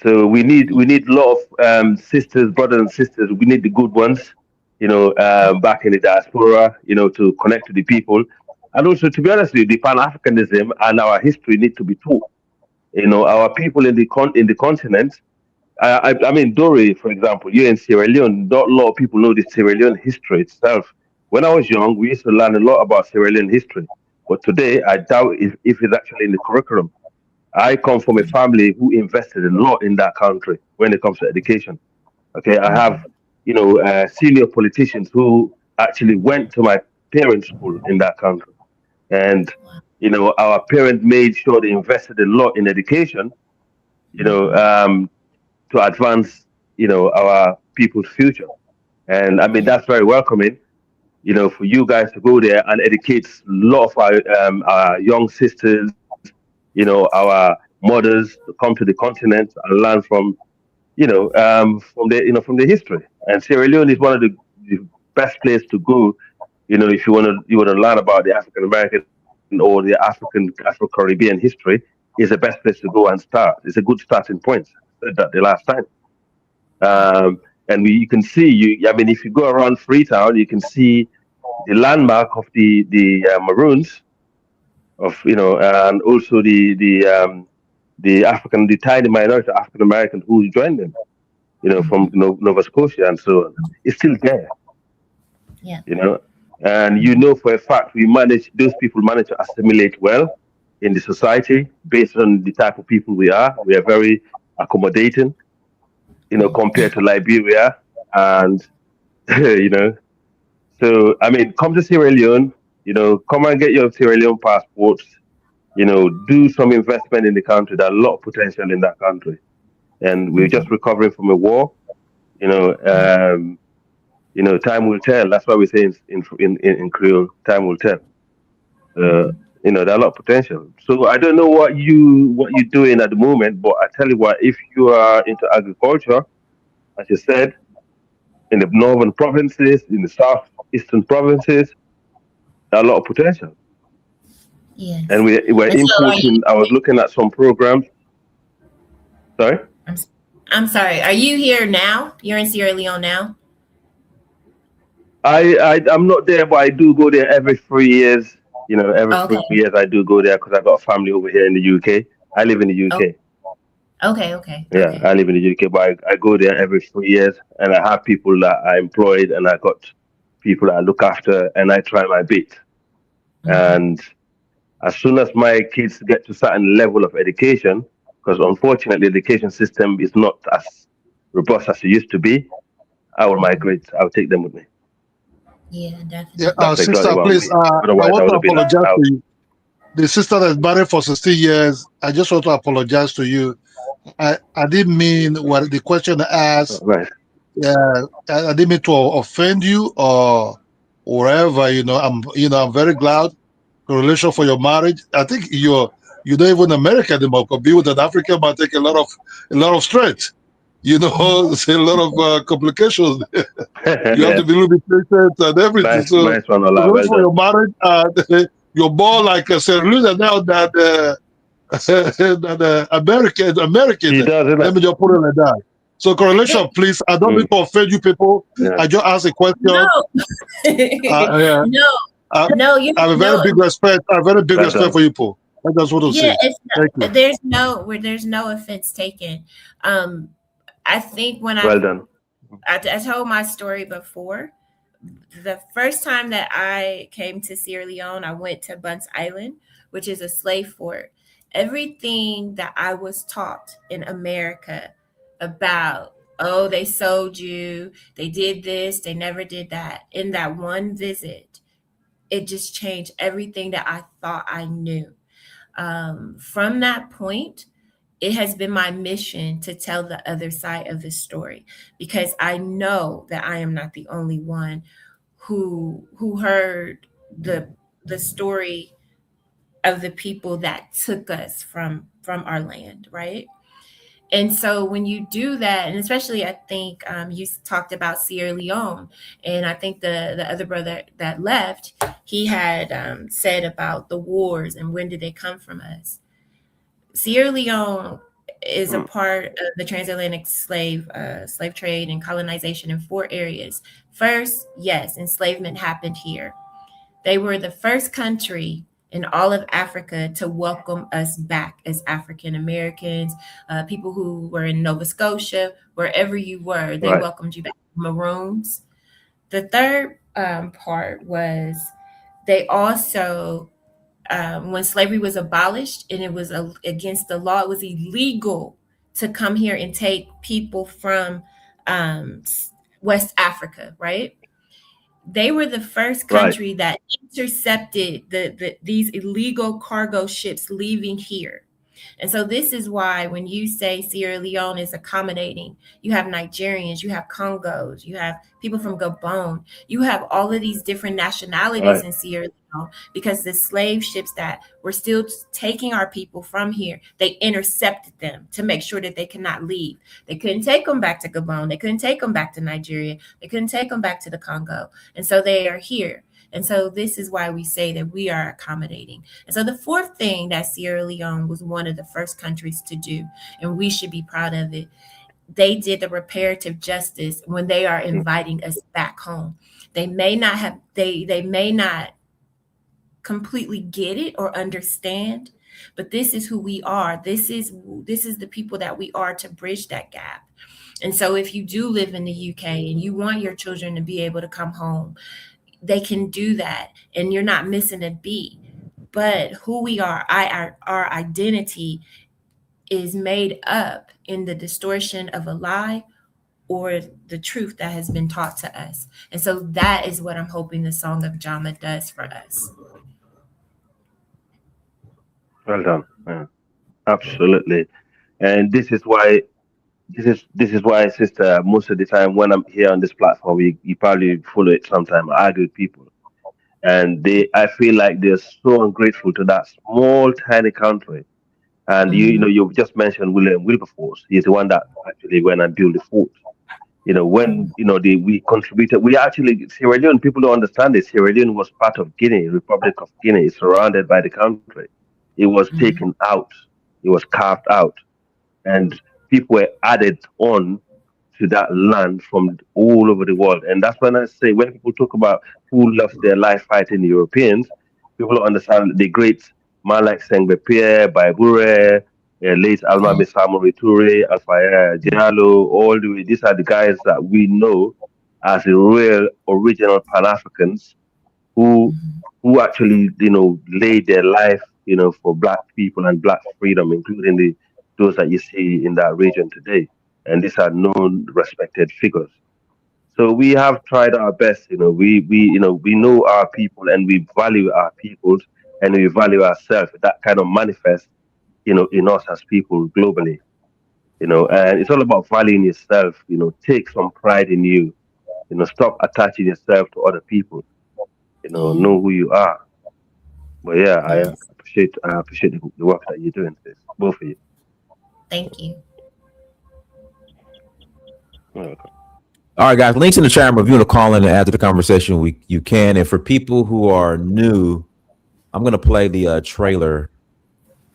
So we need a lot of sisters, brothers and sisters. We need the good ones, back in the diaspora, to connect to the people. And also, to be honest with you, the Pan-Africanism and our history need to be taught. Our people in the continent. I mean, Dori, for example, you're in Sierra Leone. Not a lot of people know the Sierra Leone history itself. When I was young, we used to learn a lot about Sierra Leone history. But today, I doubt if it's actually in the curriculum. I come from a family who invested a lot in that country when it comes to education. Okay, I have, senior politicians who actually went to my parents' school in that country. And, our parents made sure they invested a lot in education, to advance, our people's future. And I mean, that's very welcoming, for you guys to go there and educate a lot of our young sisters, our mothers, to come to the continent and learn from, from the history. And Sierra Leone is one of the best place to go, if you want to learn about the African American or the Afro Caribbean history. Is the best place to go and start. It's a good starting point. I said that the last time. And you can see, if you go around Freetown, you can see the landmark of the Maroons, and also the tiny minority African Americans who joined them, from Nova Scotia and so on. It's still there. Yeah. And for a fact those people manage to assimilate well in the society based on the type of people we are. We are very accommodating, compared to Liberia. And, so, I mean, come to Sierra Leone, come and get your Sierra Leone passports, do some investment in the country. There's a lot of potential in that country. And we're just recovering from a war, time will tell. That's why we say in Creole, time will tell. There's a lot of potential. So I don't know what you're doing at the moment, but I tell you what, if you are into agriculture, as you said, in the northern provinces, in the southeastern provinces, there's a lot of potential. Yes. And we're importing. I was looking at some programs. Sorry? I'm sorry. Are you here now? You're in Sierra Leone now? I'm not there, but I do go there every 3 years. Every 3 years I do go there because I got a family over here in the UK. I live in the UK. Okay. Yeah, I live in the UK, but I go there every 3 years, and I have people that I employed, and I got people that I look after, and I try my bit. Mm-hmm. And as soon as my kids get to a certain level of education, because unfortunately the education system is not as robust as it used to be, I will migrate. I'll take them with me. Yeah, definitely. Yeah, sister, please, I want to apologize to you. The sister that's married for 16 years, I just want to apologize to you. I didn't mean what the question asked. Right. I didn't mean to offend you or wherever. I'm very glad. Congratulations for your marriage. I think you're not even American anymore. Because being with an African might take a lot of strength. There's a lot of complications. You have to be a little bit patient and everything. Nice one, congratulations for your marriage. You're born like a St. Louis now that American. Let me just put it like that. So congratulations, please. I don't mean to offend you people. Yeah. I just asked a question. No. No, I have a very big respect. I have very big respect for you, Paul. That's just what I'm saying. There's no offense taken. I think when I told my story before, the first time that I came to Sierra Leone, I went to Bunce Island, which is a slave fort. Everything that I was taught in America about oh, they sold you, they did this, they never did that. In that one visit, it just changed everything that I thought I knew. From that point, it has been my mission to tell the other side of the story, because I know that I am not the only one who heard the story of the people that took us from our land, right? And so when you do that, and especially I think you talked about Sierra Leone, and I think the other brother that left, he had said about the wars and when did they come from us. Sierra Leone is a part of the transatlantic slave trade and colonization in 4 areas. First, yes, enslavement happened here. They were the first country in all of Africa to welcome us back as African Americans, people who were in Nova Scotia, wherever you were, they welcomed you back. Maroons. The third part was they also, when slavery was abolished and it was against the law, it was illegal to come here and take people from West Africa, right? They were the first country that intercepted these illegal cargo ships leaving here. And so this is why when you say Sierra Leone is accommodating, you have Nigerians, you have Congos, you have people from Gabon, you have all of these different nationalities in Sierra Leone, because the slave ships that were still taking our people from here, they intercepted them to make sure that they could not leave. They couldn't take them back to Gabon. They couldn't take them back to Nigeria. They couldn't take them back to the Congo. And so they are here. And so this is why we say that we are accommodating. And so the fourth thing that Sierra Leone was one of the first countries to do, and we should be proud of it, they did the reparative justice when they are inviting us back home. They may not have, they may not completely get it or understand, but this is who we are. This is the people that we are to bridge that gap. And so if you do live in the UK and you want your children to be able to come home, they can do that, and you're not missing a beat. But who we are, our identity is made up in the distortion of a lie or the truth that has been taught to us. And so that is what I'm hoping the Song of Jama does for us. Well done. Yeah, absolutely. And this is why, sister, most of the time when I'm here on this platform, you probably follow it sometime, I argue with people. And I feel like they're so ungrateful to that small, tiny country. And you just mentioned William Wilberforce. He's the one that actually went and built the fort. When we contributed, we actually, Sierra Leone, people don't understand this. Sierra Leone was part of Guinea, Republic of Guinea, surrounded by the country. It was taken out, it was carved out, and people were added on to that land from all over the world. And that's when I say, when people talk about who lost their life fighting the Europeans, people don't understand the great man like Sengbe Pierre, Baibure, late Alma Massey-Turay, Alpha Diallo, all the way. These are the guys that we know as the real original Pan-Africans who actually, laid their life, for Black people and Black freedom, including those that you see in that region today. And these are known, respected figures. So we have tried our best. We know our people and we value our people and we value ourselves. That kind of manifests, in us as people globally. And it's all about valuing yourself. Take some pride in you. Stop attaching yourself to other people. Know who you are. But yeah, I appreciate the work that you're doing, sis, both of you. Thank you. You're welcome. All right, guys. Links in the chat room. If you want to call in and add to the conversation, you can. And for people who are new, I'm going to play the trailer.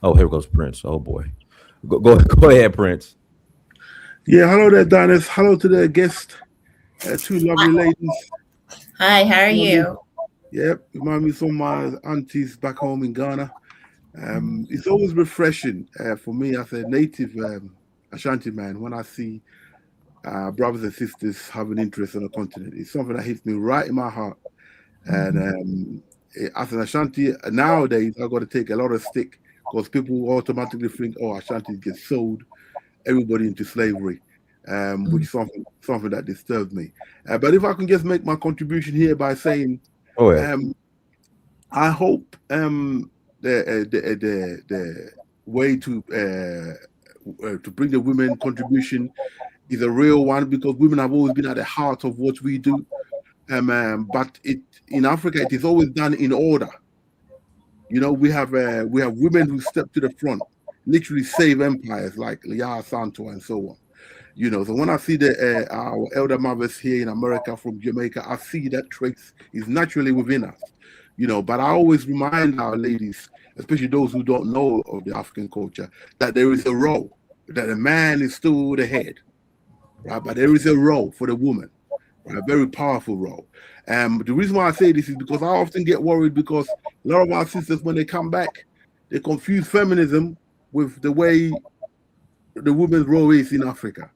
Oh, here goes Prince. Oh boy, go ahead, Prince. Yeah, hello there, Dennis. Hello to the guest, two lovely ladies. Hi, how are you? Yep, remind me of some of my aunties back home in Ghana. It's always refreshing for me as a native Ashanti man when I see brothers and sisters have an interest on the continent. It's something that hits me right in my heart. And as an Ashanti, nowadays, I've got to take a lot of stick because people automatically think, oh, Ashanti gets sold everybody into slavery. which is something that disturbs me. But if I can just make my contribution here by saying, I hope the way to bring the women contribution is a real one, because women have always been at the heart of what we do. But in Africa, it is always done in order. You know, we have women who step to the front, literally save empires, like Lia Santo and so on. You know, so when I see our elder mothers here in America from Jamaica, I see that trait is naturally within us. You know, but I always remind our ladies, especially those who don't know of the African culture, that there is a role, that a man is still the head, right? But there is a role for the woman, right? A very powerful role. The reason why I say this is because I often get worried, because a lot of our sisters, when they come back, they confuse feminism with the way the woman's role is in Africa.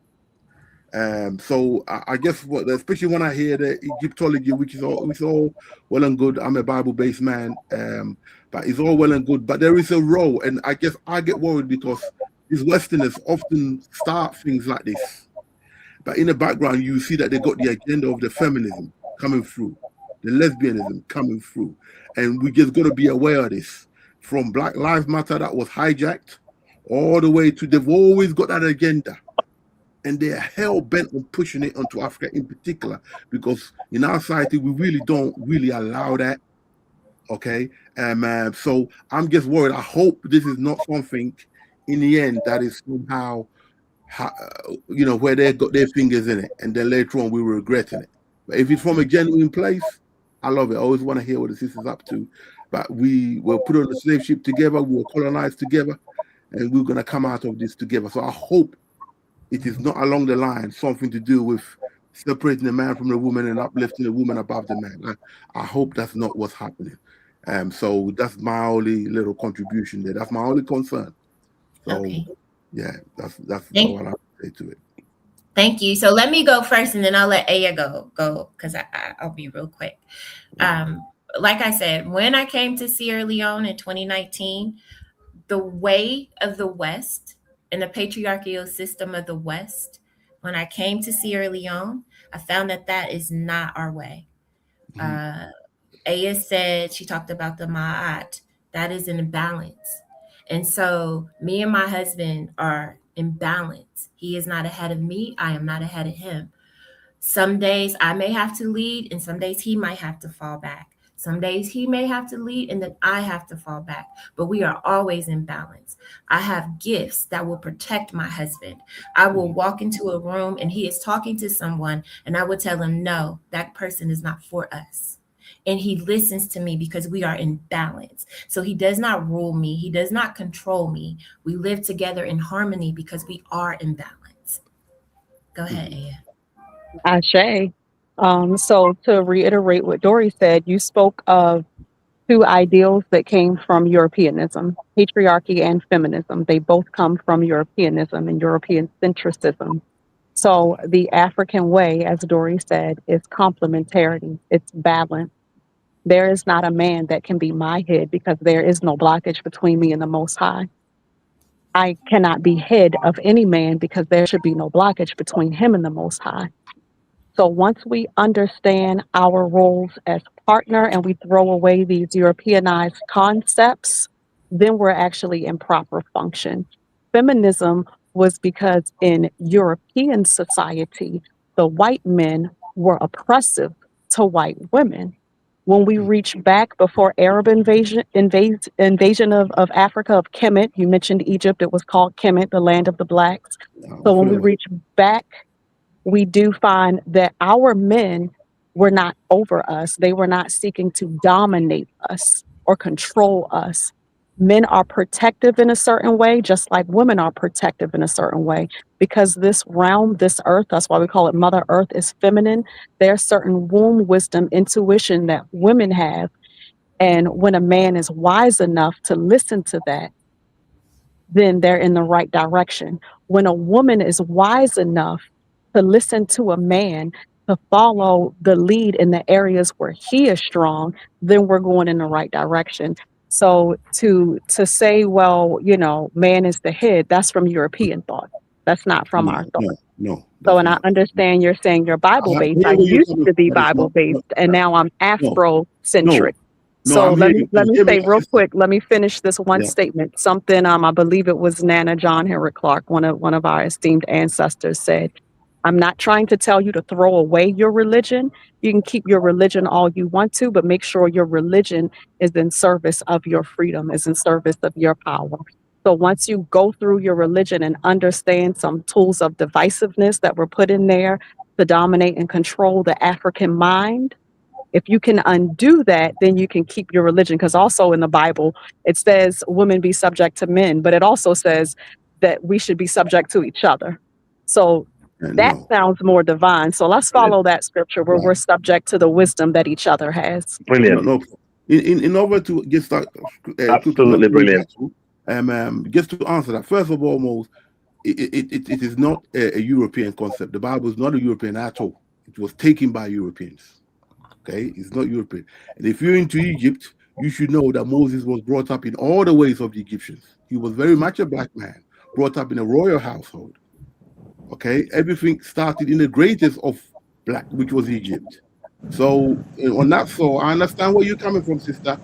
So I guess especially when I hear the Egyptology, which is all well and good. I'm a Bible-based man, but it's all well and good. But there is a role, and I guess I get worried because these Westerners often start things like this, but in the background you see that they got the agenda of the feminism coming through, the lesbianism coming through, and we just got to be aware of this. From Black Lives Matter that was hijacked, all the way to they've always got that agenda. And they're hell bent on pushing it onto Africa in particular, because in our society we really don't allow that. Okay, so I'm just worried. I hope this is not something in the end that is somehow, you know, where they got their fingers in it, and then later on we were regretting it. But if it's from a genuine place, I love it. I always want to hear what the sister's up to. But we were put on a slave ship together, we were colonized together, and we're gonna come out of this together. So I hope it is not along the line something to do with separating the man from the woman and uplifting the woman above the man. I hope that's not what's happening. So that's my only little contribution there. That's my only concern. So Okay. Yeah, that's all I have to say to it. Thank you. So let me go first, and then I'll let Aya go because I'll be real quick. Like I said, when I came to Sierra Leone in 2019, the way of the West and the patriarchal system of the West, when I came to Sierra Leone, I found that is not our way. Aya said, she talked about the Ma'at. That is an imbalance. And so me and my husband are in balance. He is not ahead of me. I am not ahead of him. Some days I may have to lead, and some days he might have to fall back. Some days he may have to lead, and then I have to fall back. But we are always in balance. I have gifts that will protect my husband. I will walk into a room and he is talking to someone, and I will tell him, no, that person is not for us. And he listens to me because we are in balance. So he does not rule me. He does not control me. We live together in harmony because we are in balance. Go ahead, Aya. Ashe. So to reiterate what Dori said, you spoke of two ideals that came from Europeanism, patriarchy and feminism. They both come from Europeanism and European centricism. So the African way, as Dori said, is complementarity. It's balance. There is not a man that can be my head because there is no blockage between me and the Most High. I cannot be head of any man because there should be no blockage between him and the Most High. So once we understand our roles as partner and we throw away these Europeanized concepts, then we're actually in proper function. Feminism was because in European society, the white men were oppressive to white women. When we reach back before Arab invasion of Africa, of Kemet, you mentioned Egypt, it was called Kemet, the land of the blacks. So when we reach back, we do find that our men were not over us. They were not seeking to dominate us or control us. Men are protective in a certain way, just like women are protective in a certain way. Because this realm, this earth, that's why we call it Mother Earth, is feminine. There's certain womb wisdom, intuition that women have. And when a man is wise enough to listen to that, then they're in the right direction. When a woman is wise enough to listen to a man, to follow the lead in the areas where he is strong, then we're going in the right direction. So to say, well, you know, man is the head, that's from European thought. That's not from our thought. No. So, and I not. understand you're saying you're Bible-based. I Where you used coming to be from, but it's not. Bible-based, and now I'm Afrocentric. No, So I'm let hearing. me Hear me say out, real sister. quick. Let me finish this one Yeah. statement. Something I believe it was Nana John Henrik Clark, one of our esteemed ancestors, said. I'm not trying to tell you to throw away your religion. You can keep your religion all you want to, but make sure your religion is in service of your freedom, is in service of your power. So once you go through your religion and understand some tools of divisiveness that were put in there to dominate and control the African mind, if you can undo that, then you can keep your religion. Because also in the Bible, it says women be subject to men, but it also says that we should be subject to each other. So that No. sounds more divine. So let's follow that scripture where Right. we're subject to the wisdom that each other has. Brilliant. No. In order to get started, Absolutely brilliant. Just to answer that, first of all, it is not a European concept. The Bible is not a European at all. It was taken by Europeans. Okay, it's not European. And if you're into Egypt, you should know that Moses was brought up in all the ways of the Egyptians. He was very much a black man, brought up in a royal household. Okay, everything started in the greatest of black, which was Egypt. So on that, so I understand where you're coming from, sister.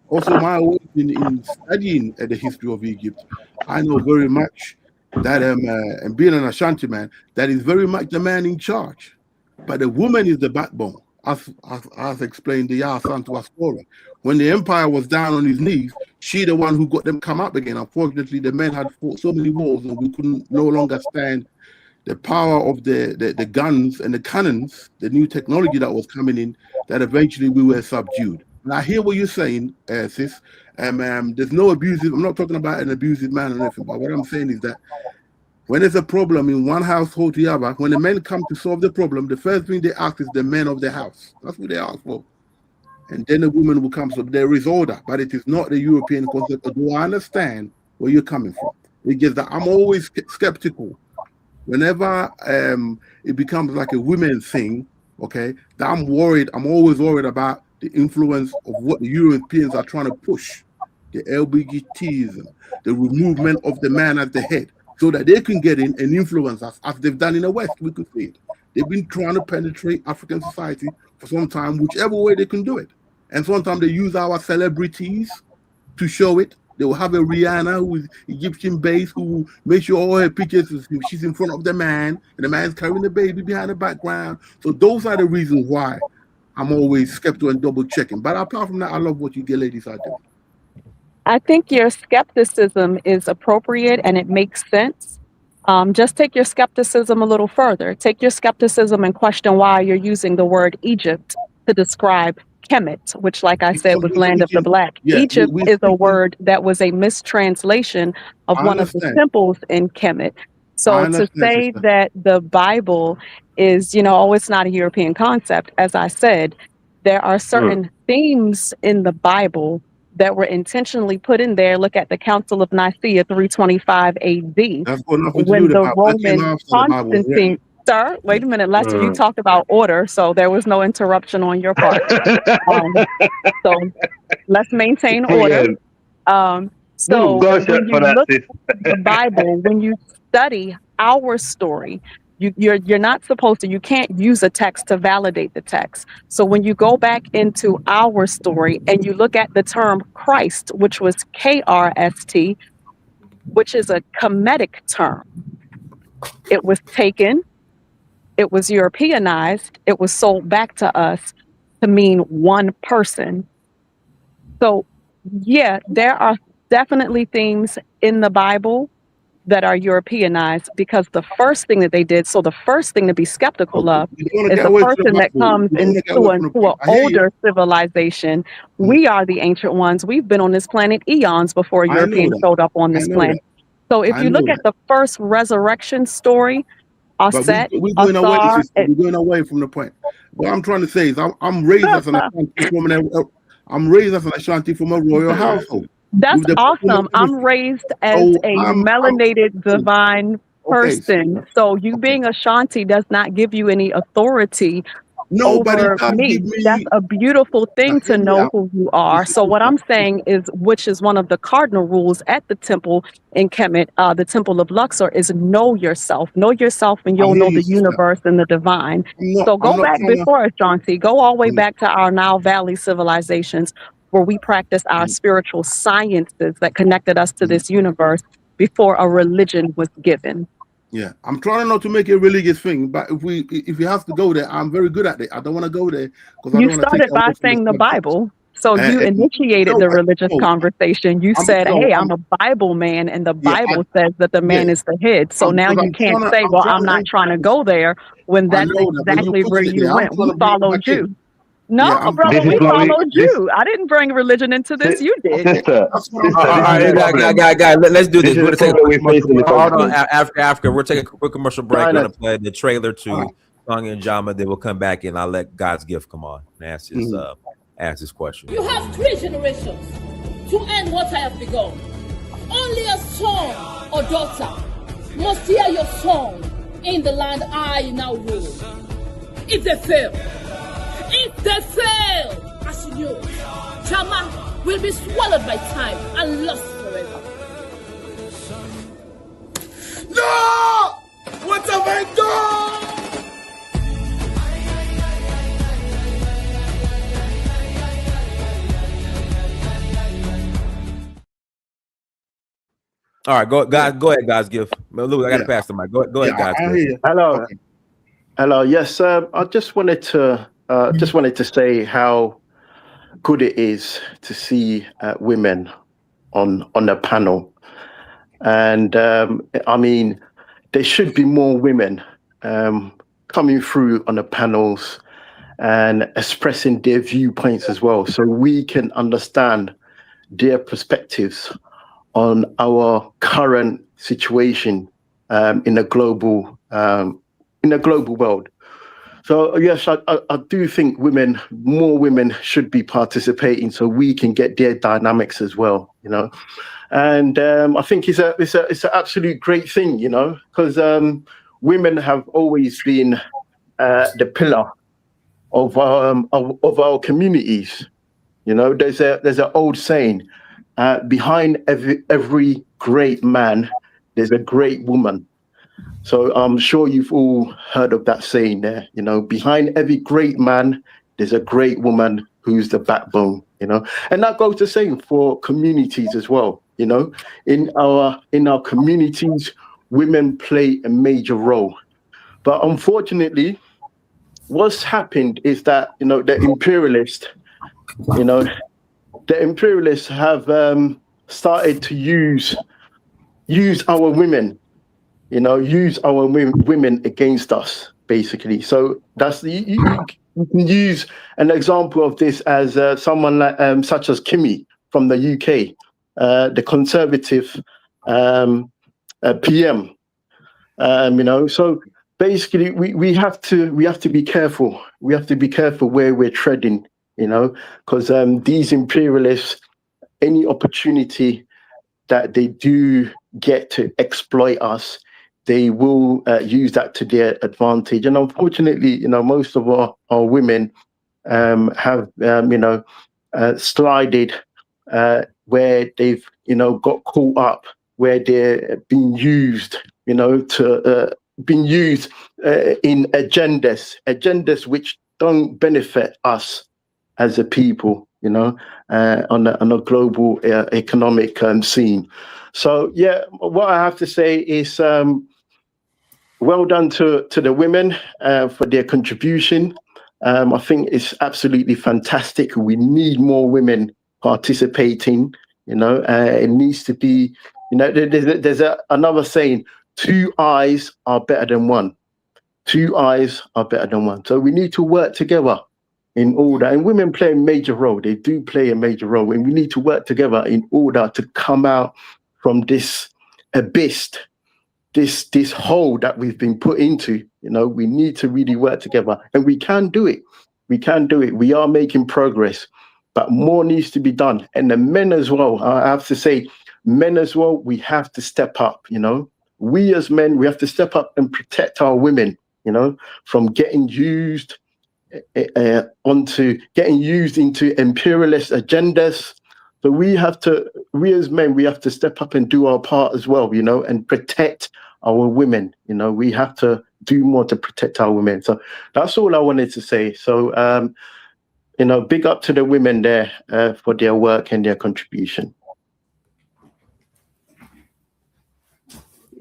Also, my awakening in studying the history of Egypt, I know very much that and being an Ashanti man, that is very much the man in charge. But the woman is the backbone, as explained the Santo Ascora. When the empire was down on his knees, she the one who got them come up again. Unfortunately, the men had fought so many wars and we couldn't no longer stand the power of the guns and the cannons, the new technology that was coming in, that eventually we were subdued. And I hear what you're saying, sis. There's no abusive, I'm not talking about an abusive man or anything, but what I'm saying is that when there's a problem in one household to the other, when the men come to solve the problem, the first thing they ask is the men of the house. That's what they ask for. And then the woman will come. So there is order, but it is not the European concept. Do I understand where you're coming from? It's just that I'm always skeptical. Whenever it becomes like a women thing, okay, that I'm worried. I'm always worried about the influence of what the Europeans are trying to push, the LGBTism, the removal of the man at the head, so that they can get in and influence us, as they've done in the West. We could see it. They've been trying to penetrate African society for some time, whichever way they can do it. And sometimes they use our celebrities to show it. They will have a Rihanna who is Egyptian based, who makes sure all her pictures, she's in front of the man, and the man's carrying the baby behind the background. So those are the reasons why I'm always skeptical and double checking. But apart from that, I love what you ladies are doing. I think your skepticism is appropriate and it makes sense. Just take your skepticism a little further. Take your skepticism and question why you're using the word Egypt to describe Kemet, which, like I said, was land of the black. Yeah, Egypt is a word that was a mistranslation of one of the symbols in Kemet. So to say that the Bible is, oh, it's not a European concept, as I said, there are certain themes in the Bible that were intentionally put in there. Look at the Council of Nicaea 325 AD. That's got nothing to when do with the Roman Constantine, sir, wait a minute, Lester, you talked about order, so there was no interruption on your part. So let's maintain order. So when you look at the Bible, when you study our story, you're not supposed to, you can't use a text to validate the text. So when you go back into our story and you look at the term Christ, which was KRST, which is a Kemetic term, it was taken, it was Europeanized, it was sold back to us to mean one person. So yeah, there are definitely themes in the Bible that are Europeanized, because the first thing that they did, so the first thing to be skeptical of is the person that comes into an older civilization. We are the ancient ones. We've been on this planet eons before Europeans showed up on this planet. So if you look at the first resurrection story, we're going away from the point. What I'm trying to say is I'm raised as an Ashanti from a royal household. That's awesome. I'm raised as a melanated divine person. So you being Ashanti does not give you any authority Nobody over can me. give me. That's a beautiful thing to Hear me know out. who you are. So what I'm saying is, which is one of the cardinal rules at the temple in Kemet, the temple of Luxor, is know yourself. Know yourself, and I you'll hear know you, the sister. universe and the divine. So I'm go not back trying to. before us, John C. Go all the way Mm, back to our Nile Valley civilizations, where we practice our mm, spiritual sciences that connected us to mm. this universe before a religion was given. Yeah, I'm trying not to make it a religious thing, but if we have to go there, I'm very good at it. I don't want to go there because I You don't want to take started it away by from the saying the subject. Bible. So you initiated No, the religious no, conversation. You said, no, hey, I'm a Bible man, and the yeah, Bible says that the yeah, man is the head. So now because you can't say, I'm well, trying I'm to not trying to go there, when I that's know that, but you're exactly where pushing it you there. I'm went. trying We to bring it followed back you. in. No, Yeah, I'm brother, This is we what we followed this you. I didn't bring religion into this. You did. sister, that's what I'm sister, All this trying is to the do. right, problem. let's do This this. is We're the gonna take a problem quick we face commercial in the break. Hold on, country. Africa. We're taking a quick commercial break. We're gonna Diners. play the trailer Uh, to Song and Jama. Then we'll come back and I'll let God's gift come on and ask his question. You have 3 generations to end what I have begun. Only a son or daughter must hear your song in the land I now rule. If they fail, as you know, Jama will be swallowed by time and lost forever. No! What have I done? All right, go ahead, God's gift. Luke, I got to pass the mic. Go ahead, God's I gift. hear you. Hello, Okay. hello. Yes, I just wanted to say how good it is to see women on the panel, and I mean, there should be more women coming through on the panels and expressing their viewpoints as well, so we can understand their perspectives on our current situation in a global world. So yes, I do think more women should be participating, so we can get their dynamics as well, you know. And I think it's an absolute great thing, you know, because women have always been the pillar of our communities. You know, there's an old saying, behind every great man, there's a great woman. So I'm sure you've all heard of that saying there. You know, behind every great man, there's a great woman who's the backbone. You know, and that goes the same for communities as well. You know, in our communities, women play a major role. But unfortunately, what's happened is that, you know, the imperialists have started to use our women, you know, use our women against us, basically. So that's you can use an example of this as someone like such as Kimmy from the UK, the Conservative PM. You know, so basically we have to be careful. We have to be careful where we're treading, you know, because these imperialists, any opportunity that they do get to exploit us, they will use that to their advantage. And unfortunately, you know, most of our women have, you know, slided where they've, you know, got caught up, where they're being used, you know, being used in agendas which don't benefit us as a people, you know, on a global economic scene. So yeah, what I have to say is well done to the women for their contribution. I think it's absolutely fantastic. We need more women participating. You know, it needs to be. You know, there's another saying: 2 eyes are better than 1. 2 eyes are better than 1. So we need to work together in order. And women play a major role. They do play a major role, and we need to work together in order to come out from this abyss, this hole that we've been put into. You know, we need to really work together, and we can do it. We can do it. We are making progress, but more needs to be done. And the men as well, I have to say, men as well, we have to step up. You know, we as men, we have to step up and protect our women, you know, from getting used, onto getting used into imperialist agendas. So we as men, we have to step up and do our part as well, you know, and protect our women. You know, we have to do more to protect our women. So that's all I wanted to say. So, you know, big up to the women there for their work and their contribution.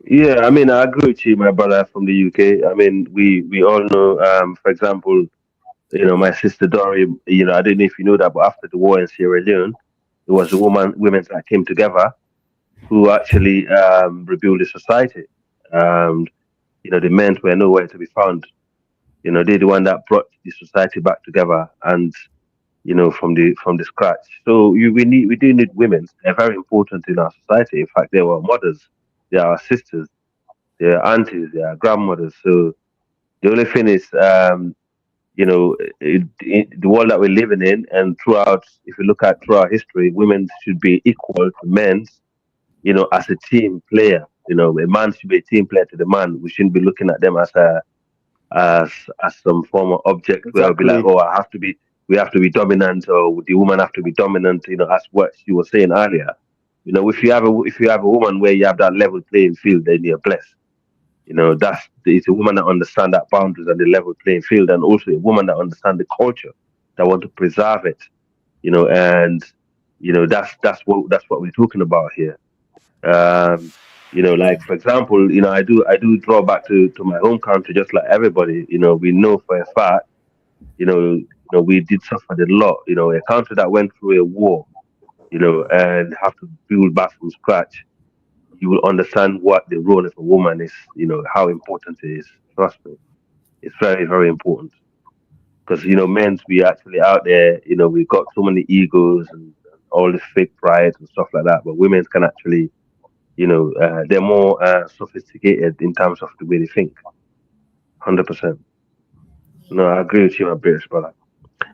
Yeah, I mean, I agree with you, my brother from the UK. I mean, we all know, for example, you know, my sister Dori, you know, I don't know if you know that, but after the war in Sierra Leone, it was the women that came together who actually rebuilt the society. You know, the men were nowhere to be found. You know, they're the one that brought the society back together, and you know, from the scratch. So we do need women. They're very important in our society. In fact, they were mothers, they are our sisters, they are aunties, they are grandmothers. So the only thing is, you know, the world that we're living in, and throughout, if you look at throughout history, women should be equal to men, you know, as a team player. You know, a man should be a team player to the man. We shouldn't be looking at them as as some form of object where I'll be like, oh, we have to be dominant, or the woman have to be dominant. You know, as what she was saying earlier. You know, if you have a woman where you have that level playing field, then you're blessed. You know, it's a woman that understands that boundaries and the level playing field, and also a woman that understands the culture, that want to preserve it. You know, and you know that's what we're talking about here. You know, like for example, you know, I do draw back to my home country, just like everybody. You know, we know for a fact, you know, we did suffer a lot. You know, a country that went through a war, you know, and have to build back from scratch. You will understand what the role of a woman is. You know how important it is. Trust me, it's very, very important. Because you know, men's we actually out there. You know, we've got so many egos and all this fake pride and stuff like that. But women can actually, you know, they're more sophisticated in terms of the way they think. 100%. No, I agree with you, my British brother.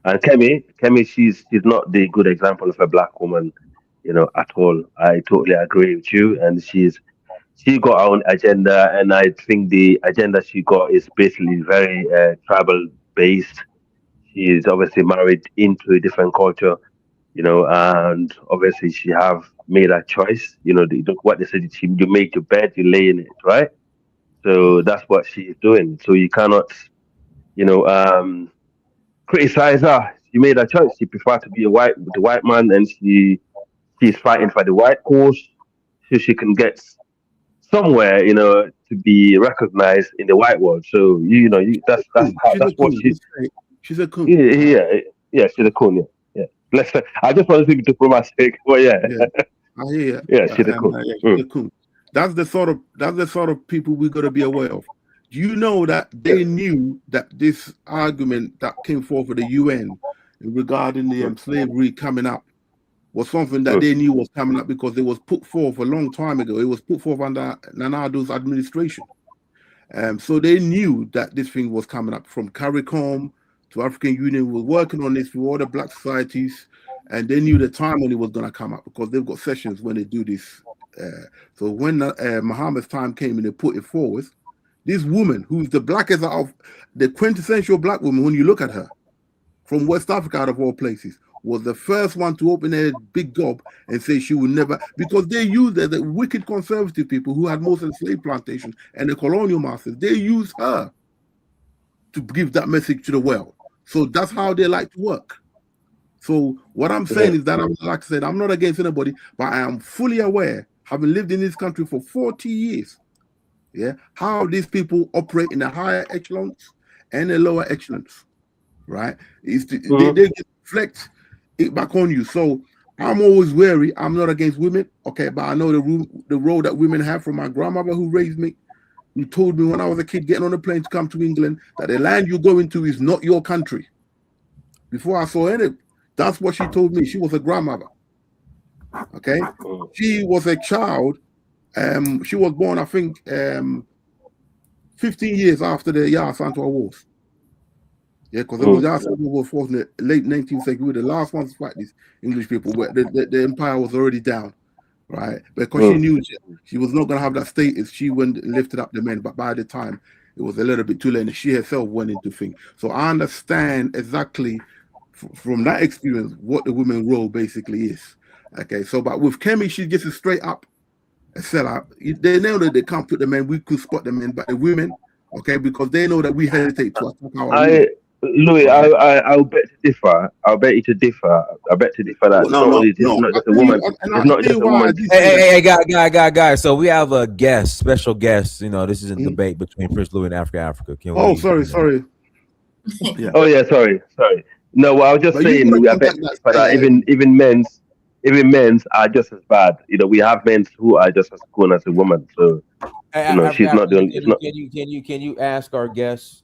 And Kemi, she's not the good example of a black woman, you know, at all. I totally agree with you. And she got her own agenda, and I think the agenda she got is basically very tribal based. She is obviously married into a different culture, you know, and obviously she have made a choice. You know, what they said, you make your bed, you lay in it, right? So that's what she's doing. So you cannot, you know, criticize her. She made a choice. She preferred to be the white man, and she's fighting for the white cause, so she can get somewhere, you know, to be recognized in the white world. So that's what she's a coon. Yeah, she's a coon. Yeah. Let's say, I just wanted to for my sake, but yeah. I hear you. Yeah, she's a coon. She's a coon. That's the sort of people we got to be aware of. Do you know that they knew that this argument that came forth with the UN regarding the slavery coming up was something that they knew was coming up, because it was put forth a long time ago. It was put forth under Nana Addo's administration. So they knew that this thing was coming up. From CARICOM to African Union was working on this with all the black societies, and they knew the time when it was going to come up, because they've got sessions when they do this. So when Muhammad's time came and they put it forward, this woman, who's the blackest of the quintessential black woman, when you look at her, from West Africa out of all places, was the first one to open a big gob and say she would never, because they used the wicked conservative people who had most of the slave plantations and the colonial masters, they used her to give that message to the world. So that's how they like to work. So what I'm saying is that, like I said, I'm not against anybody, but I am fully aware, having lived in this country for 40 years, how these people operate in the higher echelons and the lower echelons, right? They reflect it back on you. So I'm always wary. I'm not against women, okay, but I know the role that women have. From my grandmother who raised me, who told me when I was a kid getting on a plane to come to England that the land you're going to is not your country. Before I saw any, that's what she told me. She was a grandmother, okay? She was a child. She was born, I think, 15 years after the Santo Wars. Yeah, because it was Santo Wars in the late 19th century. We were the last ones to fight these English people, where the empire was already down, right? Because she knew she was not going to have that status. She went and lifted up the men, but by the time it was a little bit too late, and she herself went into things. So I understand exactly from that experience what the women role basically is. Okay, so but with Kemi, she gets it straight up and sell out. They know that they can't put the men, we could spot the men, but the women, okay, because they know that we hesitate to attack our women. Louis, I'll bet to differ. I'll bet you to differ. I bet to differ that it's not just a woman. It's not just a woman. Hey, guy. So we have a guest, special guest. You know, this is a debate between Prince Louis and Africa. Can we, sorry. Yeah. Oh yeah, sorry. No, well, I was just saying. I bet that even men's are just as bad. You know, we have men who are just as cool as a woman. So you know, she's not doing. Can you ask our guests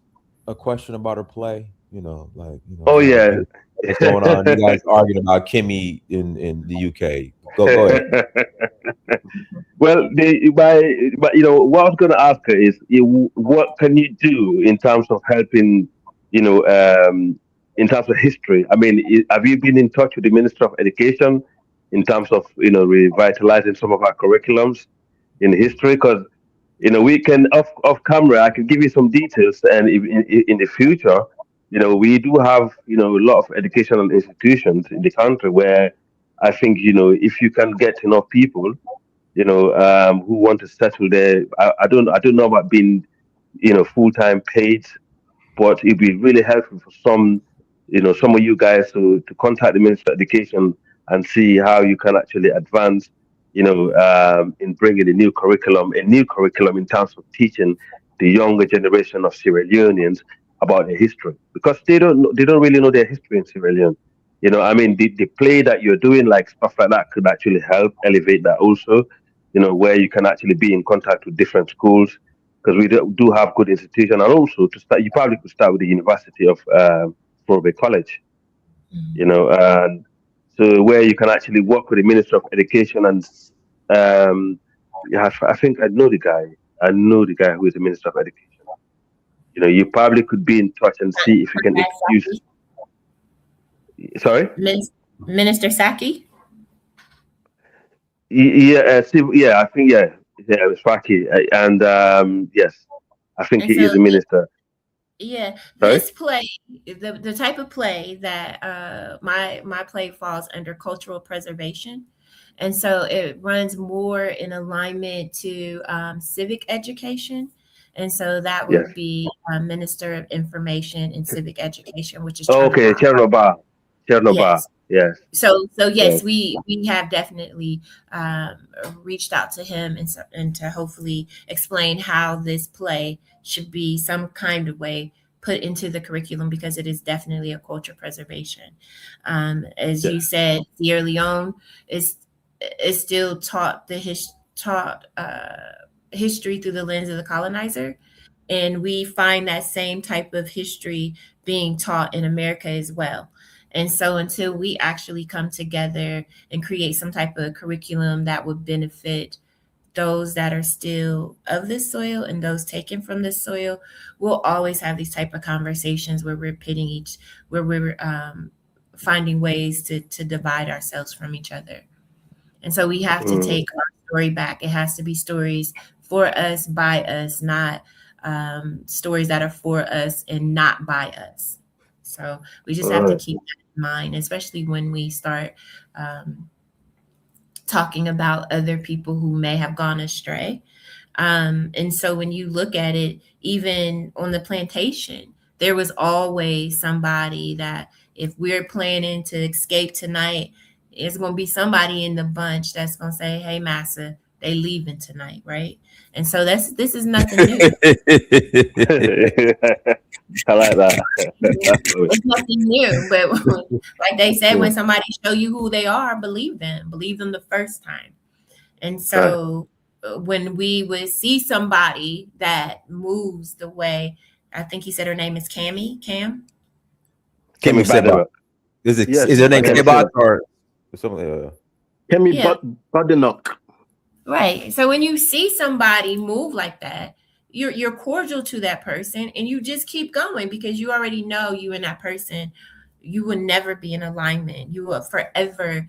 a question about her play? You know, like, you know. Oh yeah. What's going on? You guys arguing about Kimmy in the UK. Go ahead. Well, but you know, what I was going to ask her is, what can you do in terms of helping, you know, in terms of history? I mean, have you been in touch with the Minister of Education in terms of, you know, revitalizing some of our curriculums in history? Because, you know, we can off camera, I can give you some details, and in the future, you know, we do have, you know, a lot of educational institutions in the country where I think, you know, if you can get enough people, you know, who want to settle there, I don't know about being, you know, full-time paid, but it'd be really helpful for some of you guys to contact the Minister of Education and see how you can actually advance, you know, in bringing a new curriculum in terms of teaching the younger generation of Sierra Leoneans about their history, because they don't really know their history in Sierra Leone. You know, I mean, the play that you're doing, like stuff like that, could actually help elevate that also. You know, where you can actually be in contact with different schools, because we do have good institutions, and also to start, you probably could start with the University of Forbay College. You know, and so where you can actually work with the Minister of Education, and I think I know the guy who is the Minister of Education. You know, you probably could be in touch and see if you can excuse. Sorry, Minister Saki. Yeah, I think it was Faki, and yes, I think he is a minister. Yeah, this play, the type of play that my play falls under cultural preservation, and so it runs more in alignment to civic education, and so that would be Minister of Information and Civic Education, which is Chernobyl. Yes. So yes, we have definitely reached out to him and to hopefully explain how this play should be some kind of way put into the curriculum, because it is definitely a culture preservation. As you said, Sierra Leone is still taught history through the lens of the colonizer, and we find that same type of history being taught in America as well. And so until we actually come together and create some type of curriculum that would benefit those that are still of this soil and those taken from this soil, we'll always have these type of conversations where we're where we're finding ways to divide ourselves from each other. And so we have to take our story back. It has to be stories for us, by us, not stories that are for us and not by us. So we just have to keep that in mind, especially when we start talking about other people who may have gone astray. And so when you look at it, even on the plantation, there was always somebody that if we're planning to escape tonight, it's going to be somebody in the bunch that's going to say, hey, massa, they leaving tonight, right? And so this is nothing new. I like that. It's nothing new, but like they said, when somebody show you who they are, believe them the first time. And so when we would see somebody that moves the way, I think he said her name is Cam. Kimmy Badenoch. Is her name Kimmy or something? Kimmy Badenoch. Right. So when you see somebody move like that, you're cordial to that person, and you just keep going, because you already know you and that person, you will never be in alignment. You will forever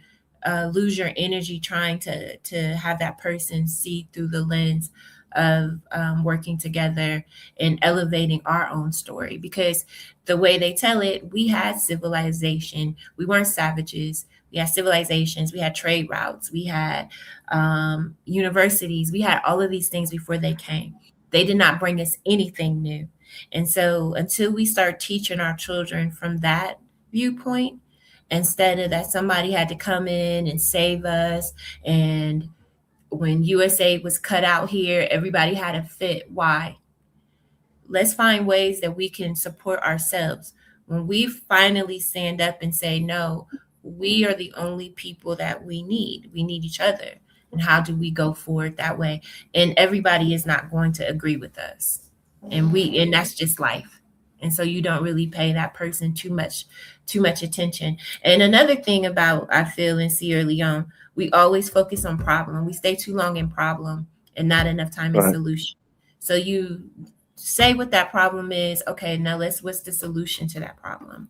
lose your energy trying to have that person see through the lens of working together and elevating our own story, because the way they tell it, we had civilization. We weren't savages. We had civilizations. We had trade routes. We had universities. We had all of these things before they came. They did not bring us anything new. And so until we start teaching our children from that viewpoint, instead of that somebody had to come in and save us, and when USA was cut out here, everybody had to fit. Why? Let's find ways that we can support ourselves. When we finally stand up and say, no, we are the only people that we need each other. And how do we go forward that way? And everybody is not going to agree with us. And that's just life. And so you don't really pay that person too much attention. And another thing about, I feel, in Sierra Leone, we always focus on problem. We stay too long in problem and not enough time in solution. So you say what that problem is. Okay, now what's the solution to that problem?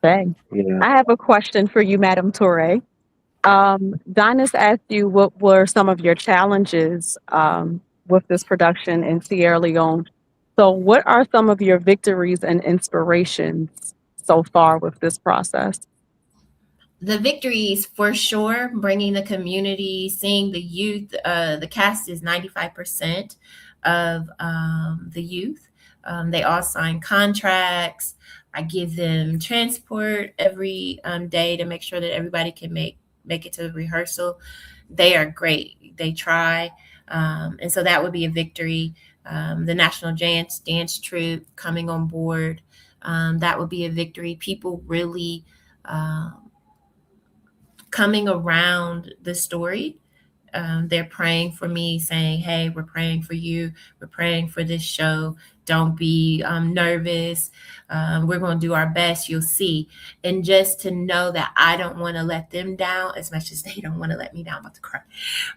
Okay. Yeah. I have a question for you, Madam Turay. Dinus asked you what were some of your challenges with this production in Sierra Leone. So what are some of your victories and inspirations so far with this process? The victories, for sure, bringing the community, seeing the youth. The cast is 95% of the youth. They all sign contracts. I give them transport every day to make sure that everybody can make it to the rehearsal. They are great. They try. And so that would be a victory. The National Dance Troupe coming on board, that would be a victory. People really coming around the story. They're praying for me, saying, hey, we're praying for you. We're praying for this show. Don't be nervous. We're going to do our best. You'll see. And just to know that I don't want to let them down as much as they don't want to let me down. I'm about to cry.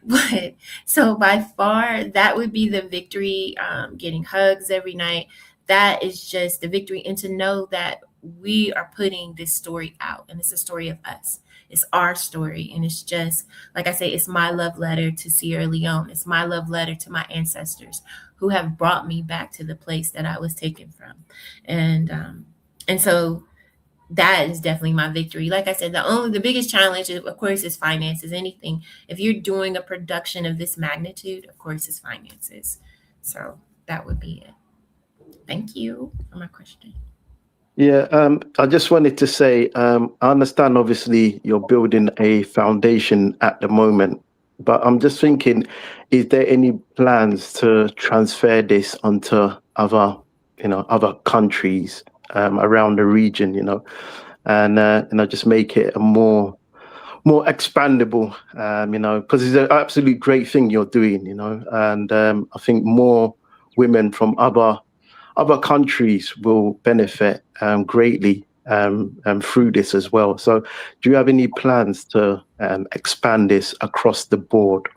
But so by far, that would be the victory. Getting hugs every night. That is just the victory. And to know that we are putting this story out, and it's a story of us. It's our story. And it's just, like I say, it's my love letter to Sierra Leone. It's my love letter to my ancestors who have brought me back to the place that I was taken from. And so that is definitely my victory. Like I said, the biggest challenge, of course, is finances. Anything. If you're doing a production of this magnitude, of course, it's finances. So that would be it. Thank you for my question. Yeah, I just wanted to say, I understand, obviously, you're building a foundation at the moment, but I'm just thinking, is there any plans to transfer this onto other countries around the region, and just make it a more expandable, because it's an absolute great thing you're doing, and I think more women from other countries will benefit greatly through this as well. So do you have any plans to expand this across the board?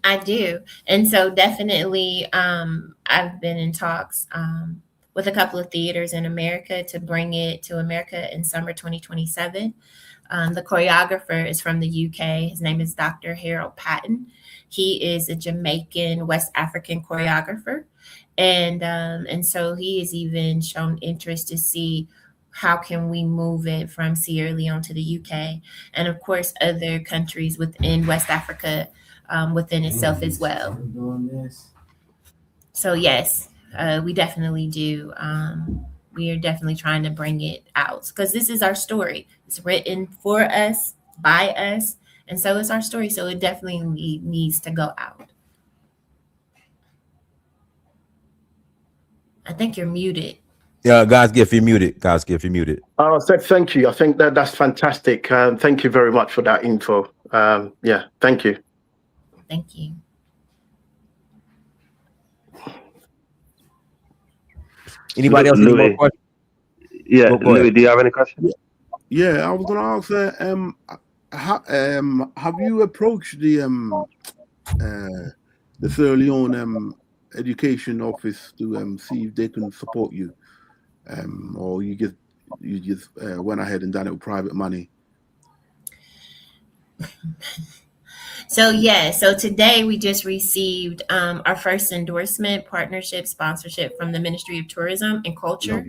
I do. And so definitely I've been in talks with a couple of theaters in America to bring it to America in summer 2027. The choreographer is from the UK. His name is Dr. Harold Patton. He is a Jamaican, West African choreographer. And so he has even shown interest to see how can we move it from Sierra Leone to the UK, and of course other countries within West Africa within itself as well. So yes, we definitely do. We are definitely trying to bring it out because this is our story. It's written for us, by us, and so it's our story. So it definitely needs to go out. I think you're muted. Yeah, God's gift, you're muted. God's gift, you're muted. Oh, thank you. I think that's fantastic. Thank you very much for that info. Yeah, thank you. Thank you. Anybody else? Any more questions? Yeah, Louis, do you have any questions? Yeah, I was going to ask. Have you approached the Sierra Leone education office to see if they can support you, or you just went ahead and done it with private money? So today we just received our first endorsement, partnership, sponsorship from the Ministry of Tourism and Culture.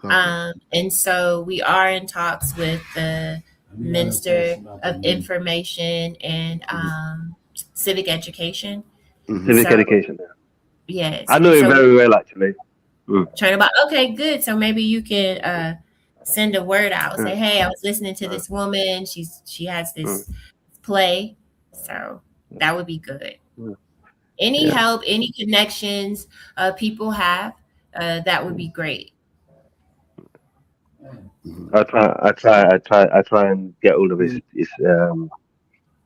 And so we are in talks with the Minister of Information and Civic Education. Civic education. Yes. I know it very well, actually. Trying about, okay, good. So maybe you can send a word out. Say, hey, I was listening to this woman. She has this play. So that would be good. Any help, any connections people have, that would be great. I try and get hold of his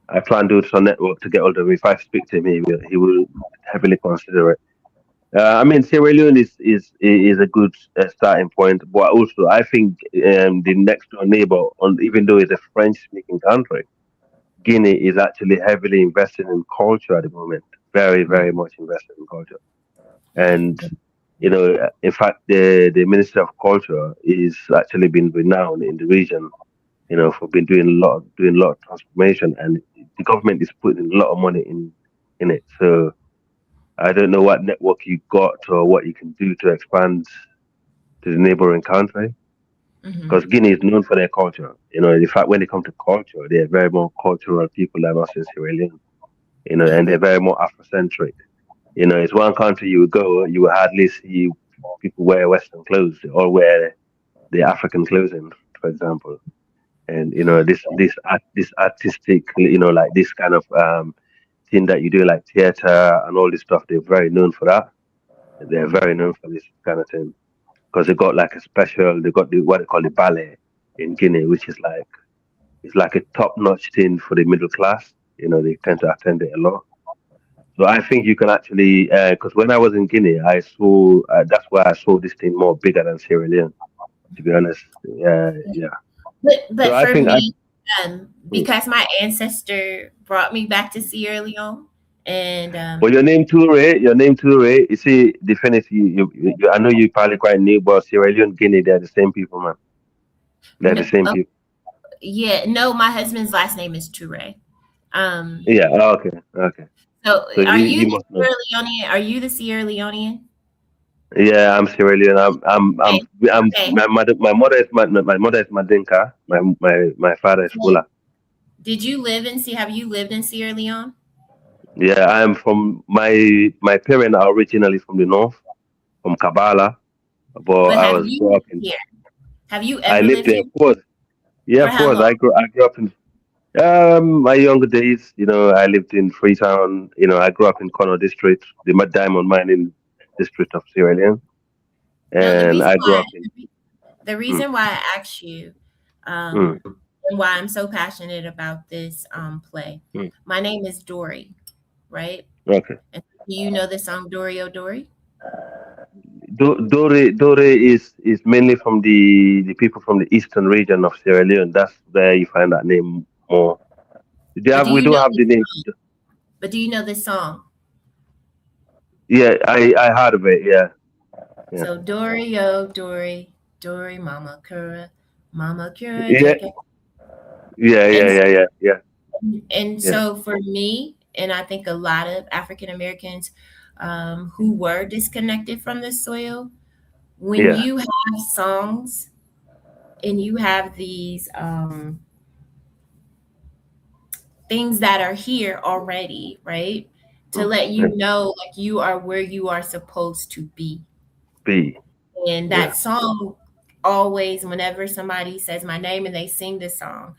I try and do it on network to get hold of him. If I speak to him, he will heavily consider it. I mean, Sierra Leone is a good starting point, but also I think the next door neighbor, even though it's a French-speaking country, Guinea is actually heavily invested in culture at the moment. Very, very much invested in culture, and in fact, the Minister of Culture is actually been renowned in the region, for been doing a lot of transformation, and the government is putting a lot of money in it. So I don't know what network you got or what you can do to expand to the neighboring country, because Guinea is known for their culture. In fact, when it comes to culture, they're very more cultural people than us in Sierra Leone. And they're very more Afrocentric. It's one country you would go, you would hardly see people wear Western clothes. They all wear the African clothing, for example. And this artistic, like this kind of thing that you do, like theater and all this stuff, they're very known for that. They're very known for this kind of thing because they got like they got what they call the ballet in Guinea, which is like a top-notch thing for the middle class. They tend to attend it a lot. So I think you can actually, because when I was in Guinea, I saw that's why I saw this thing more bigger than Sierra Leone. To be honest, yeah. But So for me, because my ancestor brought me back to Sierra Leone, and well, your name Toure. You see, the thing is, you I know you probably quite new, but Sierra Leone, Guinea, they're the same people, man. They're the same people. Yeah, no, my husband's last name is Toure. Yeah. Okay. So are you the Sierra Leonean? Are you the Sierra Leonean? Yeah, I'm Sierra Leone. My mother is Madinka. My father is Fula. Did you live have you lived in Sierra Leone? Yeah, I'm from my parents are originally from the north, from Kabbalah, but I was brought up in here. Have you ever I lived there, of course. Yeah, of course. I grew up in my younger days. I lived in Freetown. I grew up in Kono district, the diamond mining district of Sierra Leone. And I grew up in. The reason why I asked you, and why I'm so passionate about this play. My name is Dori, right? Okay. And do you know the song Dori O Dori? Dori is mainly from the people from the eastern region of Sierra Leone. That's where you find that name more. We do have the name. But do you know this song? Yeah, I heard of it. Yeah. So Dori O Dori, Dori Mama Kura, Mama Kura. Yeah. And so for me, and I think a lot of African Americans who were disconnected from the soil, when you have songs and you have these things that are here already, right? To let you know, like, you are where you are supposed to be. And that song always, whenever somebody says my name and they sing this song,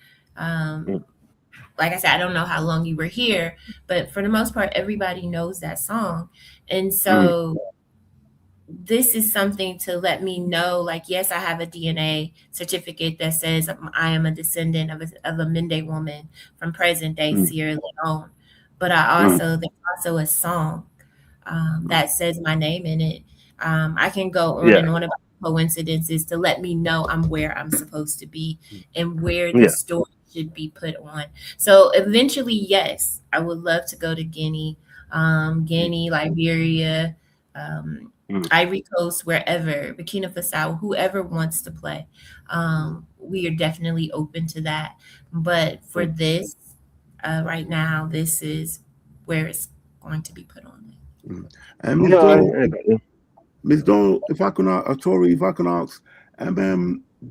like I said, I don't know how long you were here, but for the most part, everybody knows that song. And so this is something to let me know, like, yes, I have a DNA certificate that says I am a descendant of a Mende woman from present day Sierra Leone. But there's also a song that says my name in it. I can go on and on about coincidences to let me know I'm where I'm supposed to be and where the story should be put on. So eventually, yes, I would love to go to Guinea, Liberia, Ivory Coast, wherever, Burkina Faso, whoever wants to play. We are definitely open to that. But for this, right now, this is where it's going to be put on it. And Ms. Dole, if I can ask, Tori, if I can ask,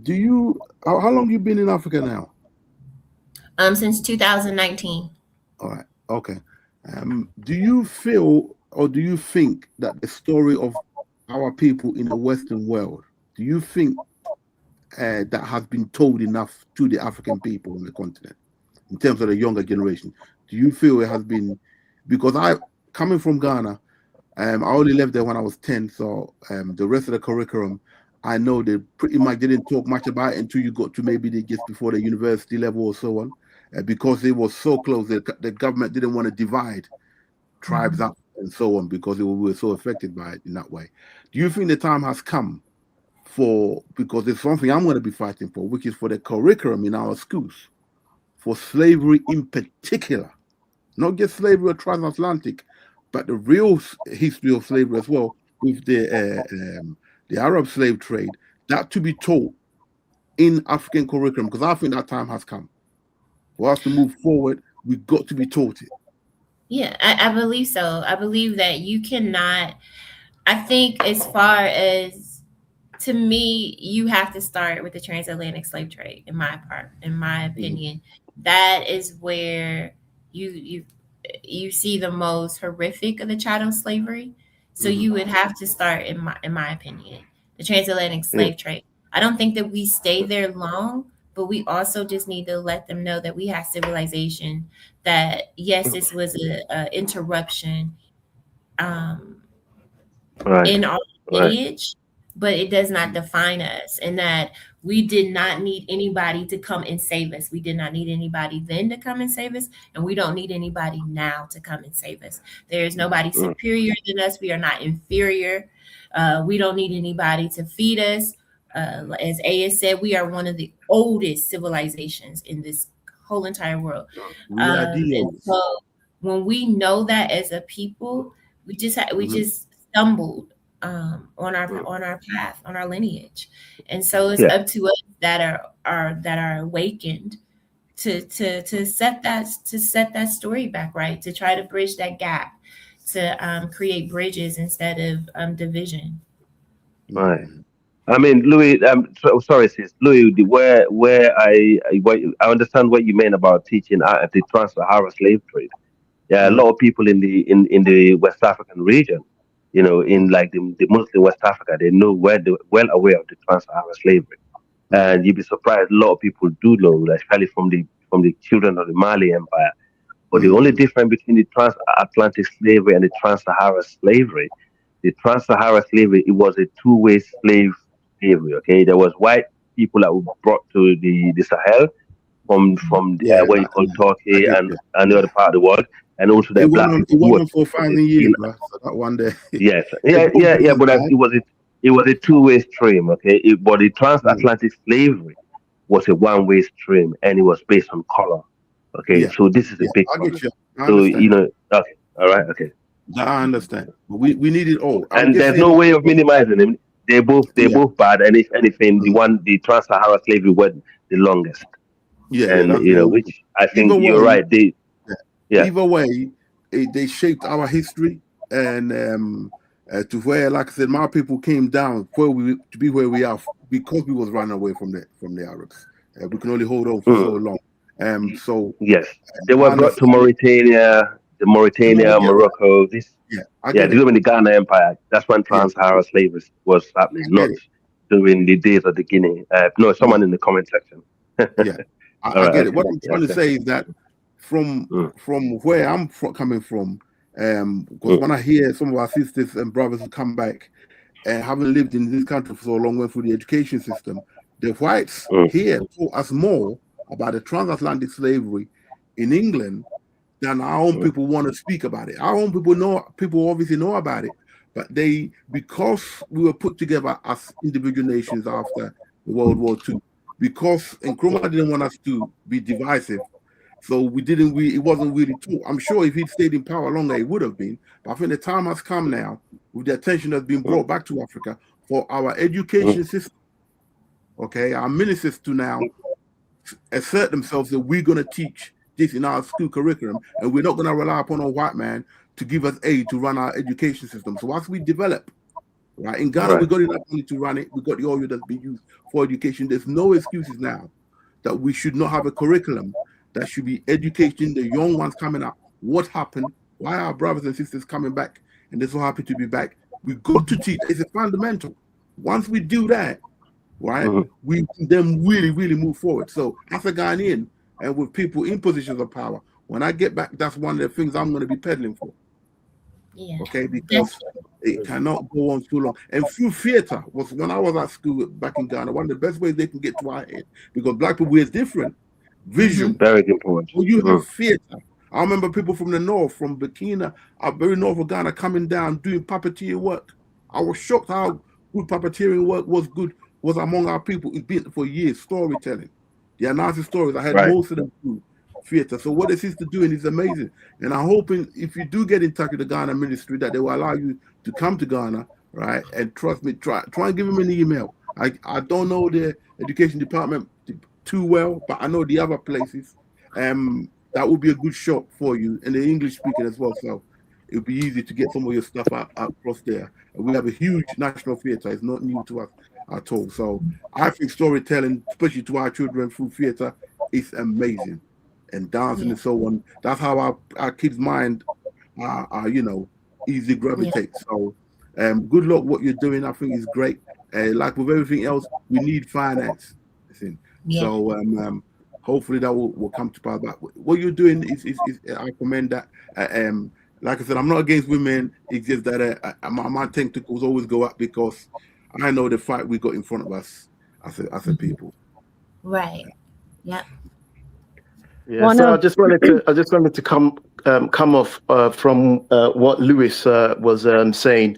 do you, how long you been in Africa now? Since 2019. All right, okay. Do you feel or do you think that the story of our people in the Western world, do you think that has been told enough to the African people on the continent in terms of the younger generation? Do you feel it has been, because coming from Ghana, I only left there when I was 10, so the rest of the curriculum, I know they pretty much didn't talk much about it until you got to maybe just before the university level or so on, because they were so close, the government didn't want to divide tribes up and so on because we were so affected by it in that way. Do you think the time has come because there's something I'm going to be fighting for, which is for the curriculum in our schools, for slavery in particular, not just slavery or transatlantic, but the real history of slavery as well, with the Arab slave trade, that to be taught in African curriculum, because I think that time has come. For us to move forward, we've got to be taught it. Yeah, I believe so. I believe that you cannot, I think as far as, to me, you have to start with the transatlantic slave trade, in my opinion. That is where you see the most horrific of the chattel slavery. So you would have to start, in my opinion, the transatlantic slave trade. I don't think that we stay there long, but we also just need to let them know that we have civilization, that yes, this was a interruption in our lineage, but it does not define us, and that we did not need anybody to come and save us. We did not need anybody then to come and save us, and we don't need anybody now to come and save us. There is nobody superior than us. We are not inferior. We don't need anybody to feed us. As A has said, we are one of the oldest civilizations in this whole entire world. So when we know that as a people, we just stumbled on our path, on our lineage, and so it's up to us that are awakened to set that story back right, to try to bridge that gap, to create bridges instead of division. Right. I mean, Louis. Sorry, sis. Louis, I understand what you mean about teaching the trans-Sahara slave trade. Yeah, a lot of people in the West African region, in like the Muslim West Africa, they know well aware of the trans-Sahara slavery, and you'd be surprised. A lot of people do know, especially from the children of the Mali Empire. But the only difference between the transatlantic slavery and the trans-Sahara slavery, it was a two-way slavery. Okay, there was white people that were brought to the Sahel from what you call Turkey and the other part of the world, and also the black people. It went on for 5 years, bro, so that one day. Yes, yeah, but it was a two-way stream. Okay, but the transatlantic slavery was a one-way stream, and it was based on color. Okay, so this is a big problem. So okay, all right, okay. I understand. We need it all, and there's no way of minimizing them. They're both bad, and if anything, the trans-Sahara slavery went the longest. Yeah, and which I think you're right. Either way, they shaped our history, and to where, like I said, my people came down to be where we are because we was running away from the Arabs. We can only hold on for so long. So yes, they were brought to Mauritania, Morocco. During the Ghana Empire, that's when trans-Sahara slavery was happening, not during the days of the Guinea. Someone in the comment section. I get it. What I'm trying to say is that from where I'm coming from, because when I hear some of our sisters and brothers who come back and haven't lived in this country for so long, went through the education system, the whites here taught us more about the transatlantic slavery in England than our own people want to speak about it. Our own people obviously know about it, but because we were put together as individual nations after World War II, because Nkrumah didn't want us to be divisive, so it wasn't really taught. I'm sure if he'd stayed in power longer, it would have been, but I think the time has come now, with the attention that's been brought back to Africa, for our education system, our ministers to now assert themselves that we're going to teach this in our school curriculum, and we're not going to rely upon a white man to give us aid to run our education system. So once we develop, right, in Ghana, we got enough money to run it. We got the oil that's being used for education. There's no excuses now that we should not have a curriculum that should be educating the young ones coming up. What happened? Why are our brothers and sisters coming back? And they're so happy to be back. We got to teach. It's a fundamental. Once we do that, right, we then really, really move forward. So as a Ghanaian and with people in positions of power, when I get back, that's one of the things I'm going to be peddling for. Yeah. Okay, because it cannot go on too long. And through theater was when I was at school back in Ghana, one of the best ways they can get to our head, because black people is different. Vision. Very important. Well, you have theater. I remember people from the north, from Burkina, very north of Ghana, coming down doing puppeteering work. I was shocked how good puppeteering work was among our people. It's been for years, storytelling. The announcing stories. I had most of them through theater. So what the sister doing is amazing. And I'm hoping if you do get in touch with the Ghana ministry that they will allow you to come to Ghana, right? And trust me, try and give them an email. I don't know the education department too well, but I know the other places. That would be a good shot for you, and the English speaking as well. So it would be easy to get some of your stuff out across there. And we have a huge national theatre. It's not new to us at all. So I think storytelling, especially to our children through theatre, is amazing. And dancing and so on. That's how our kids' mind are easy gravitate. So good luck what you're doing. I think is great. Like with everything else, we need finance. So hopefully that will come to pass. But what you're doing is I commend that. Like I said, I'm not against women. It's just that my tentacles always go up because I know the fight we got in front of us as a people. Right. Yeah. Yeah. So I just wanted to come off from what Lewis was saying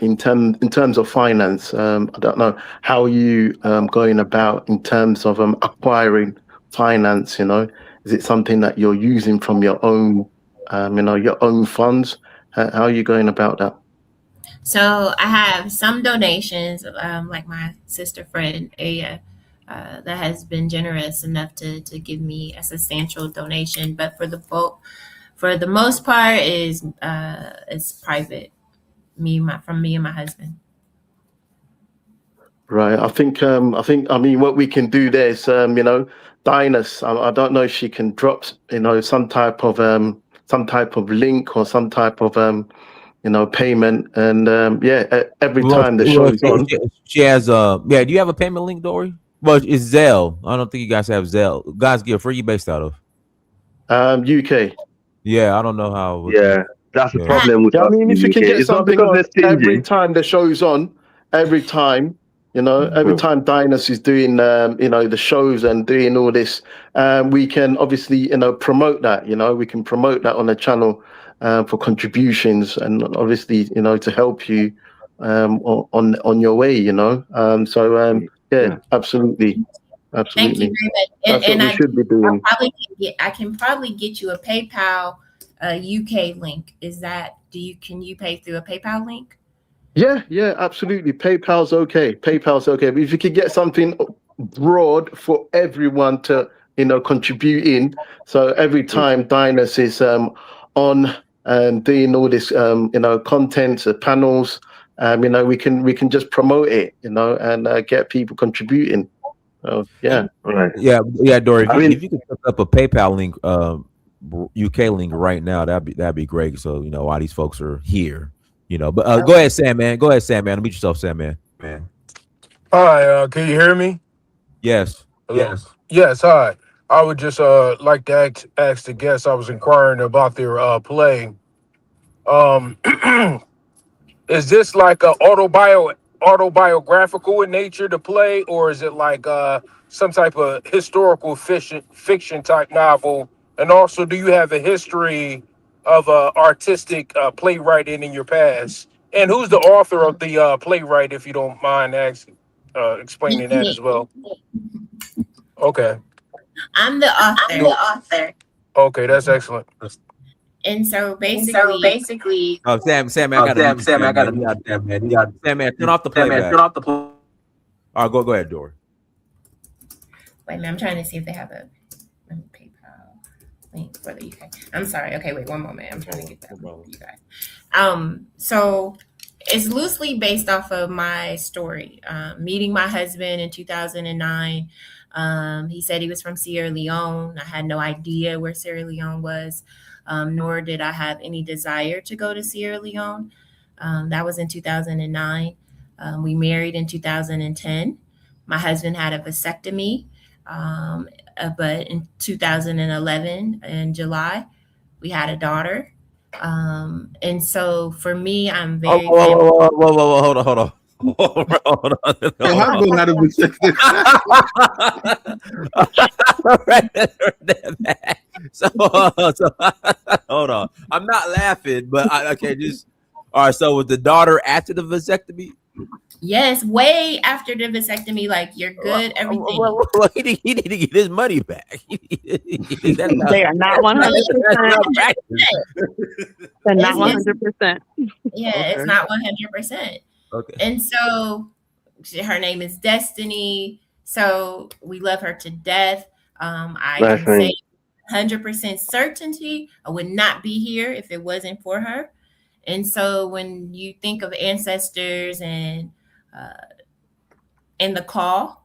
in terms of finance. I don't know how you going about in terms of acquiring finance. Is it something that you're using from your own your own funds? How are you going about that? So I have some donations, like my sister friend Aya, that has been generous enough to give me a substantial donation. But for the most part, is it's private. From me and my husband. Right. I think what we can do there is Dinus. I don't know if she can drop some type of link or some type of payment, and every time the show is on, she has do you have a payment link, Dori? Well, it's Zelle. I don't think you guys have Zelle. Guys, where are you based out of? UK. Yeah, I don't know how. Yeah, that's the problem with us. I mean, if you can get something on every time the show's on, every time Dinus is doing the shows and doing all this, we can obviously promote that. We can promote that on the channel for contributions, and obviously to help you on your way. Absolutely. Thank you very much. That's what we should be doing. I can probably get you a PayPal UK link. Can you pay through a PayPal link? Yeah, absolutely. PayPal's okay. But if you could get something broad for everyone to contribute in, so every time Dinus is on and doing all this content, panels, we can just promote it, and get people contributing. Yeah. Right. Yeah, Dori. If you could set up a PayPal link, UK link right now, that'd be great. So why these folks are here, But go ahead, Sam, man. Unmute yourself, Sam, man. Hi. Can you hear me? Yes. Hello? Yes. Hi. I would just like to ask the guests. I was inquiring about their play. Is this like a autobiographical in nature to play, or is it like some type of historical fiction type novel? And also, do you have a history of artistic playwriting in your past? And who's the author of the playwright, if you don't mind explaining that as well? Okay. I'm the author. Okay, that's excellent. And so basically, oh, Sam, I got Sam, man, turn off the playback. All right, go ahead, Dori. Wait a minute, I'm trying to see if they have a PayPal. think for the UK. I'm sorry. Okay, wait 1 moment. I'm trying to get that No you guys. So it's loosely based off of my story. Meeting my husband in 2009. He said he was from Sierra Leone. I had no idea where Sierra Leone was, nor did I have any desire to go to Sierra Leone. That was in 2009. We married in 2010. My husband had a vasectomy, but in 2011, in July, we had a daughter. And so for me, I'm very Whoa, hold on. Hold on. Your husband had a vasectomy. So hold on. I'm not laughing, but okay, just all right. So was the daughter after the vasectomy? Yes, way after the vasectomy, like you're good, everything. Well, he need to get his money back. They are not 100%. They're not 100%. Yeah, Okay. it's not 100%. Okay. And so her name is Destiny. So we love her to death. I can say 100% certainty I would not be here if it wasn't for her. And so when you think of ancestors and the call,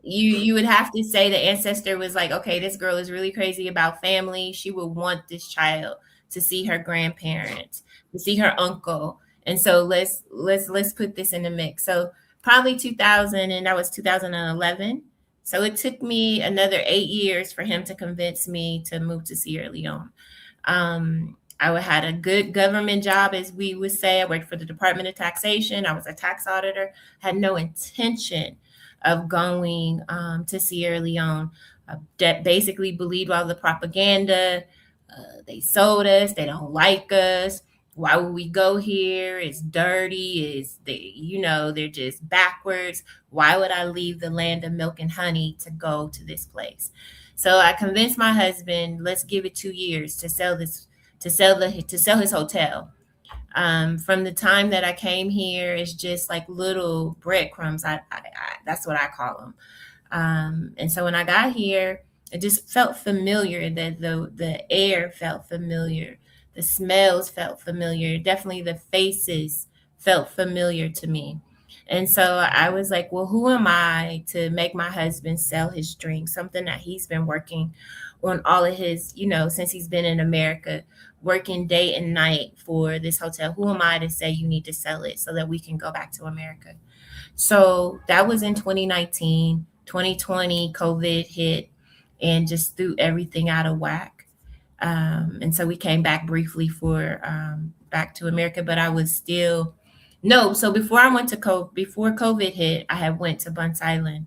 you would have to say the ancestor was like, okay, this girl is really crazy about family. She would want this child to see her grandparents, to see her uncle. And so let's put this in the mix. So probably 2000, and that was 2011. So it took me another 8 years for him to convince me to move to Sierra Leone. I had a good government job, as we would say. I worked for the Department of Taxation. I was a tax auditor. Had no intention of going to Sierra Leone. I basically believed all the propaganda. They sold us. They don't like us. Why would we go here? It's dirty. They're just backwards. Why would I leave the land of milk and honey to go to this place? So I convinced my husband, let's give it 2 years to sell his hotel. From the time that I came here, it's just like little breadcrumbs. I that's what I call them. And so when I got here, it just felt familiar. That the air felt familiar, the smells felt familiar. Definitely the faces felt familiar to me. And so I was like, well, who am I to make my husband sell his dream? Something that he's been working on all of his, since he's been in America, working day and night for this hotel. Who am I to say you need to sell it so that we can go back to America? So that was in 2019. 2020, COVID hit and just threw everything out of whack. And so we came back briefly for back to America, but I was still So before COVID hit, I had went to Bunce Island.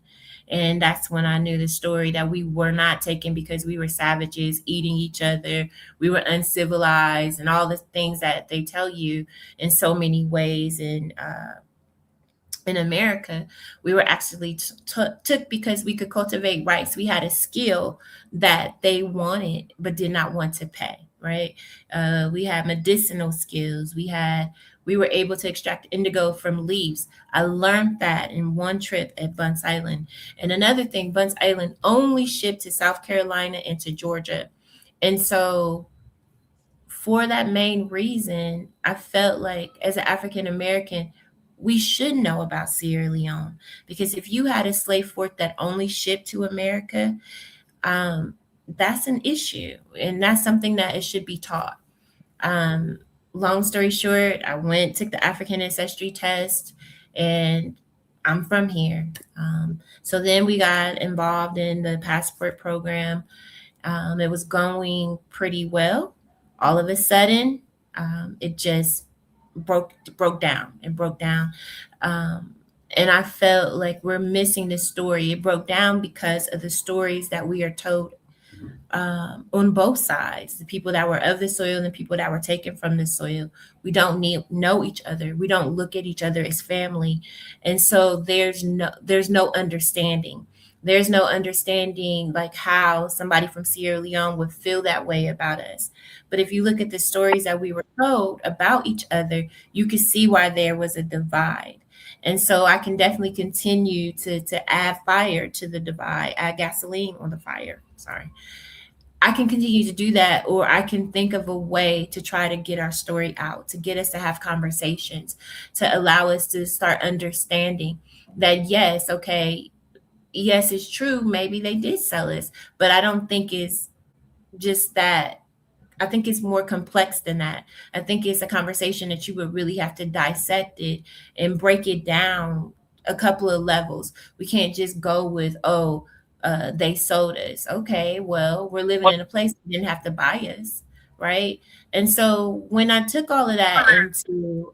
And that's when I knew the story that we were not taken because we were savages eating each other. We were uncivilized and all the things that they tell you in so many ways. And in America, we were actually took because we could cultivate rice. We had a skill that they wanted but did not want to pay, right? We had medicinal skills. We were able to extract indigo from leaves. I learned that in one trip at Bunce Island. And another thing, Bunce Island only shipped to South Carolina and to Georgia. And so for that main reason, I felt like as an African American, we should know about Sierra Leone, because if you had a slave port that only shipped to America, that's an issue. And that's something that it should be taught. Long story short, I took the African ancestry test, and I'm from here. So then we got involved in the passport program. It was going pretty well. All of a sudden, it just broke down. It broke down. And I felt like we're missing the story. It broke down because of the stories that we are told on both sides, the people that were of the soil and the people that were taken from the soil. We don't know each other. We don't look at each other as family. And so there's no understanding. There's no understanding like how somebody from Sierra Leone would feel that way about us. But if you look at the stories that we were told about each other, you can see why there was a divide. And so I can definitely continue to add fire to the divide, add gasoline on the fire. Sorry. I can continue to do that, or I can think of a way to try to get our story out, to get us to have conversations, to allow us to start understanding that, yes, okay, yes, it's true. Maybe they did sell us, but I don't think it's just that. I think it's more complex than that. I think it's a conversation that you would really have to dissect it and break it down a couple of levels. We can't just go with, oh, they sold us. Okay, well, we're living in a place that didn't have to buy us, right? And so when I took all of that into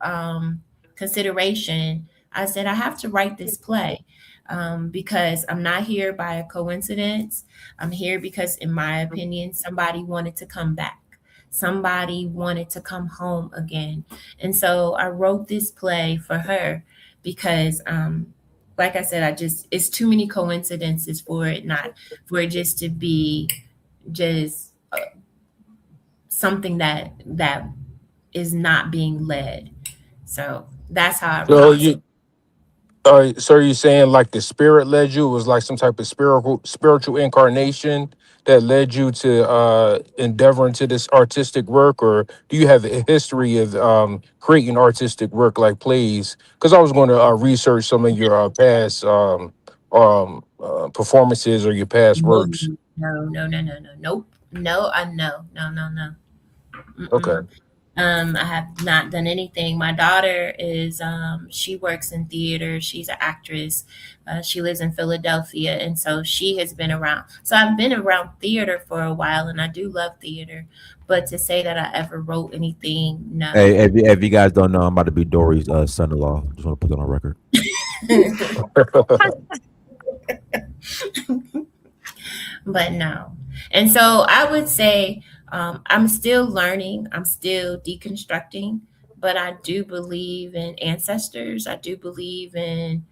consideration, I said, I have to write this play because I'm not here by a coincidence. I'm here because, in my opinion, somebody wanted to come back. Somebody wanted to come home again. And so I wrote this play for her because, like I said, it's too many coincidences for it just to be just something that is not being led. So that's how I wrote So it. you so are you saying like the spirit led you? It was like some type of spiritual incarnation that led you to endeavor into this artistic work, or do you have a history of creating artistic work like plays? Because I was going to research some of your past performances or your past No, works. nope. No, no. Okay. Mm-mm. I have not done anything. My daughter is, she works in theater. She's an actress. She lives in Philadelphia. And so she has been around. So I've been around theater for a while, and I do love theater. But to say that I ever wrote anything, no. Hey, if you guys don't know, I'm about to be Dori's son-in-law. Just want to put that on record. But no. And so I would say I'm still learning, I'm still deconstructing, but I do believe in ancestors. I do believe in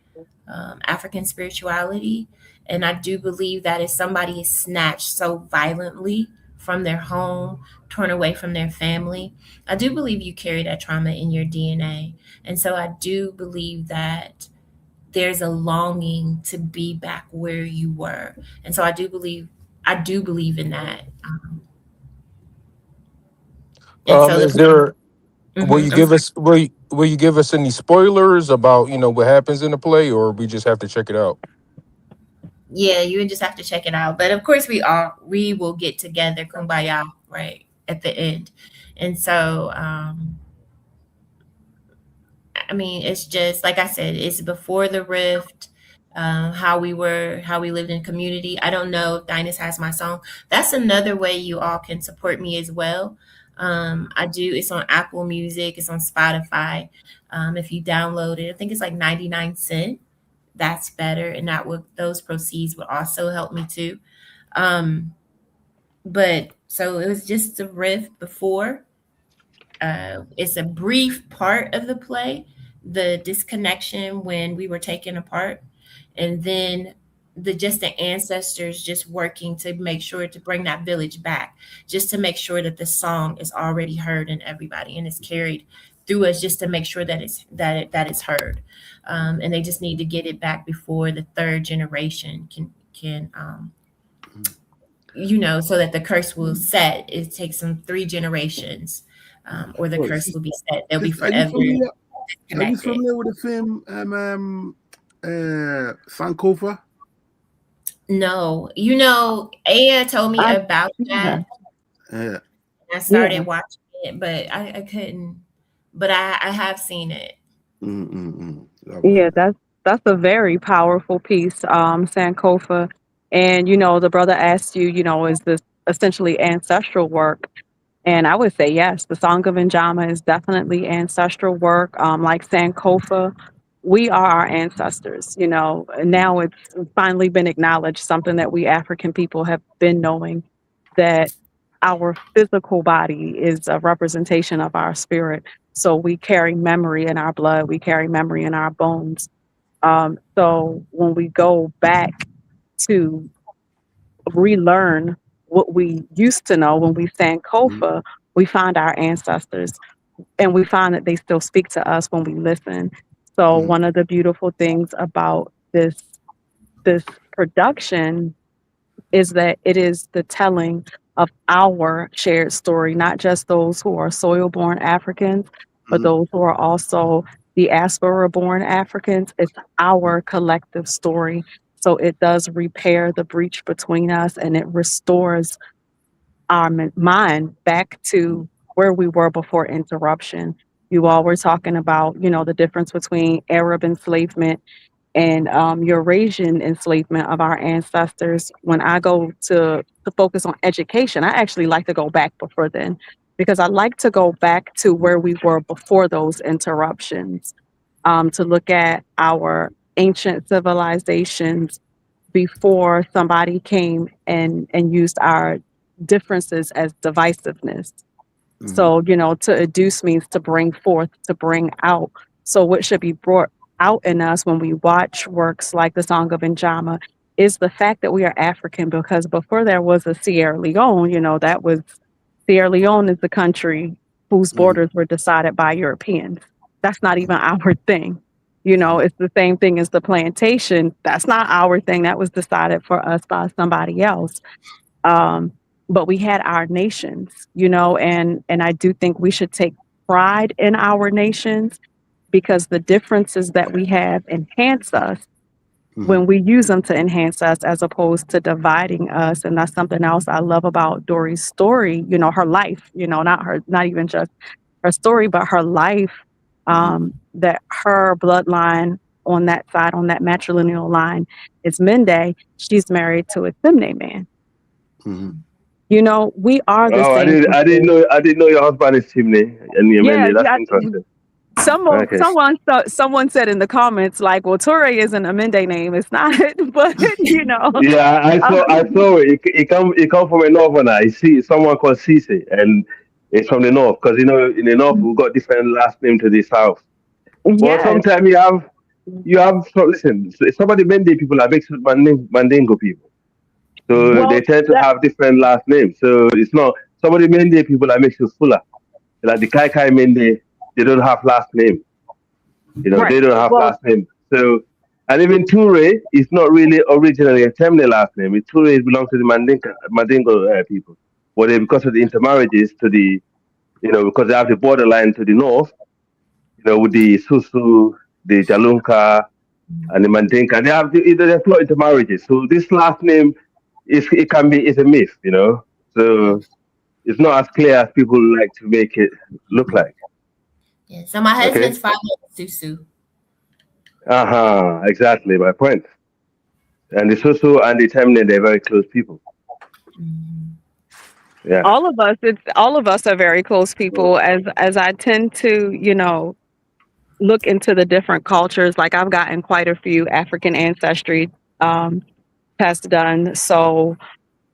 African spirituality. And I do believe that if somebody is snatched so violently from their home, torn away from their family, I do believe you carry that trauma in your DNA. And so I do believe that there's a longing to be back where you were. And so I do believe in that. And so Is there will you I'm give sorry. us will you give us any spoilers about what happens in the play, or we just have to check it out? Yeah, you would just have to check it out. But of course we will get together, kumbaya, right, at the end. And so I mean, it's just like I said, it's before the rift, how we lived in community. I don't know if Dinus has my song. That's another way you all can support me as well. I do. It's on Apple Music. It's on Spotify. If you download it, I think it's like 99 cents. That's better, and those proceeds would also help me too. But so it was just the rift before. It's a brief part of the play, the disconnection when we were taken apart, and then the ancestors just working to make sure to bring that village back, just to make sure that the song is already heard in everybody and is carried through us, just to make sure that it's heard, and they just need to get it back before the third generation can so that the curse will set. It takes them 3 generations, or the Well, curse will be set. They'll be are you forever familiar? Are you disconnected. familiar with the film Sankofa? No, Aya told me about that. Yeah. I started watching it, but I couldn't. But I have seen it. Yeah, that's a very powerful piece, Sankofa. And the brother asked you, is this essentially ancestral work? And I would say yes, the Song of Njama is definitely ancestral work. Like Sankofa, we are our ancestors, and now it's finally been acknowledged, something that we African people have been knowing, that our physical body is a representation of our spirit. So we carry memory in our blood, we carry memory in our bones. So when we go back to relearn what we used to know, when we sang Kofa, we find our ancestors, and we find that they still speak to us when we listen. So one of the beautiful things about this production is that it is the telling of our shared story, not just those who are soil-born Africans, but those who are also diaspora-born Africans. It's our collective story. So it does repair the breach between us, and it restores our mind back to where we were before interruption. You all were talking about, the difference between Arab enslavement and Eurasian enslavement of our ancestors. When I go to focus on education, I actually like to go back before then, because I like to go back to where we were before those interruptions, to look at our ancient civilizations before somebody came and used our differences as divisiveness. So, to educe means to bring forth, to bring out. So what should be brought out in us when we watch works like the Song of Njama is the fact that we are African, because before there was a Sierra Leone, Sierra Leone is the country whose borders were decided by Europeans. That's not even our thing. It's the same thing as the plantation. That's not our thing. That was decided for us by somebody else. But we had our nations, and I do think we should take pride in our nations, because the differences that we have enhance us when we use them to enhance us, as opposed to dividing us. And that's something else I love about Dori's story, her life, not even just her story, but her life, that her bloodline on that side, on that matrilineal line, is Mende. She's married to a Simne man. We are the same. I didn't know your husband is Chimney and your Mende. That's interesting. Someone said in the comments, like, well, Turay isn't a Mende name. It's not, but Yeah, I saw it. It come from a northerner. I see someone called Cece, and it's from the north, because in the north we've got different last name to the south. But sometimes you have listen. Some of the Mende people are mixed with Mandingo people. So they tend to have different last names. So it's not, some of the Mende people are mixed with Fula. Like the Kai Kai Mende, they don't have last name. They don't have last name. So, and even Turay is not really originally a Temne last name. Turay belongs to the Mandingo people. But because of the intermarriages to the, because they have the borderline to the north, with the Susu, the Jalunka, and the Mandinka, they have there's no intermarriages. So this last name it's a myth, So it's not as clear as people like to make it look like. Yeah. So my husband's father is Susu. Exactly my point. And the Susu and the Temne, they're very close people. Yeah. All of us are very close people. As I tend to, look into the different cultures. Like, I've gotten quite a few African ancestry tests done, so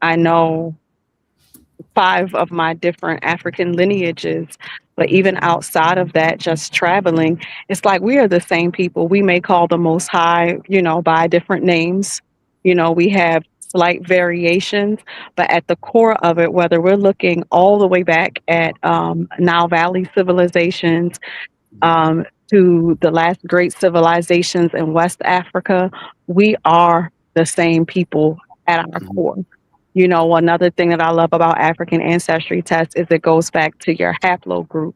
I know 5 of my different African lineages. But even outside of that, just traveling, it's like we are the same people. We may call the Most High, by different names. We have slight variations, but at the core of it, whether we're looking all the way back at Nile Valley civilizations, to the last great civilizations in West Africa, we are the same people at our core. Another thing that I love about African ancestry tests is it goes back to your haplogroup,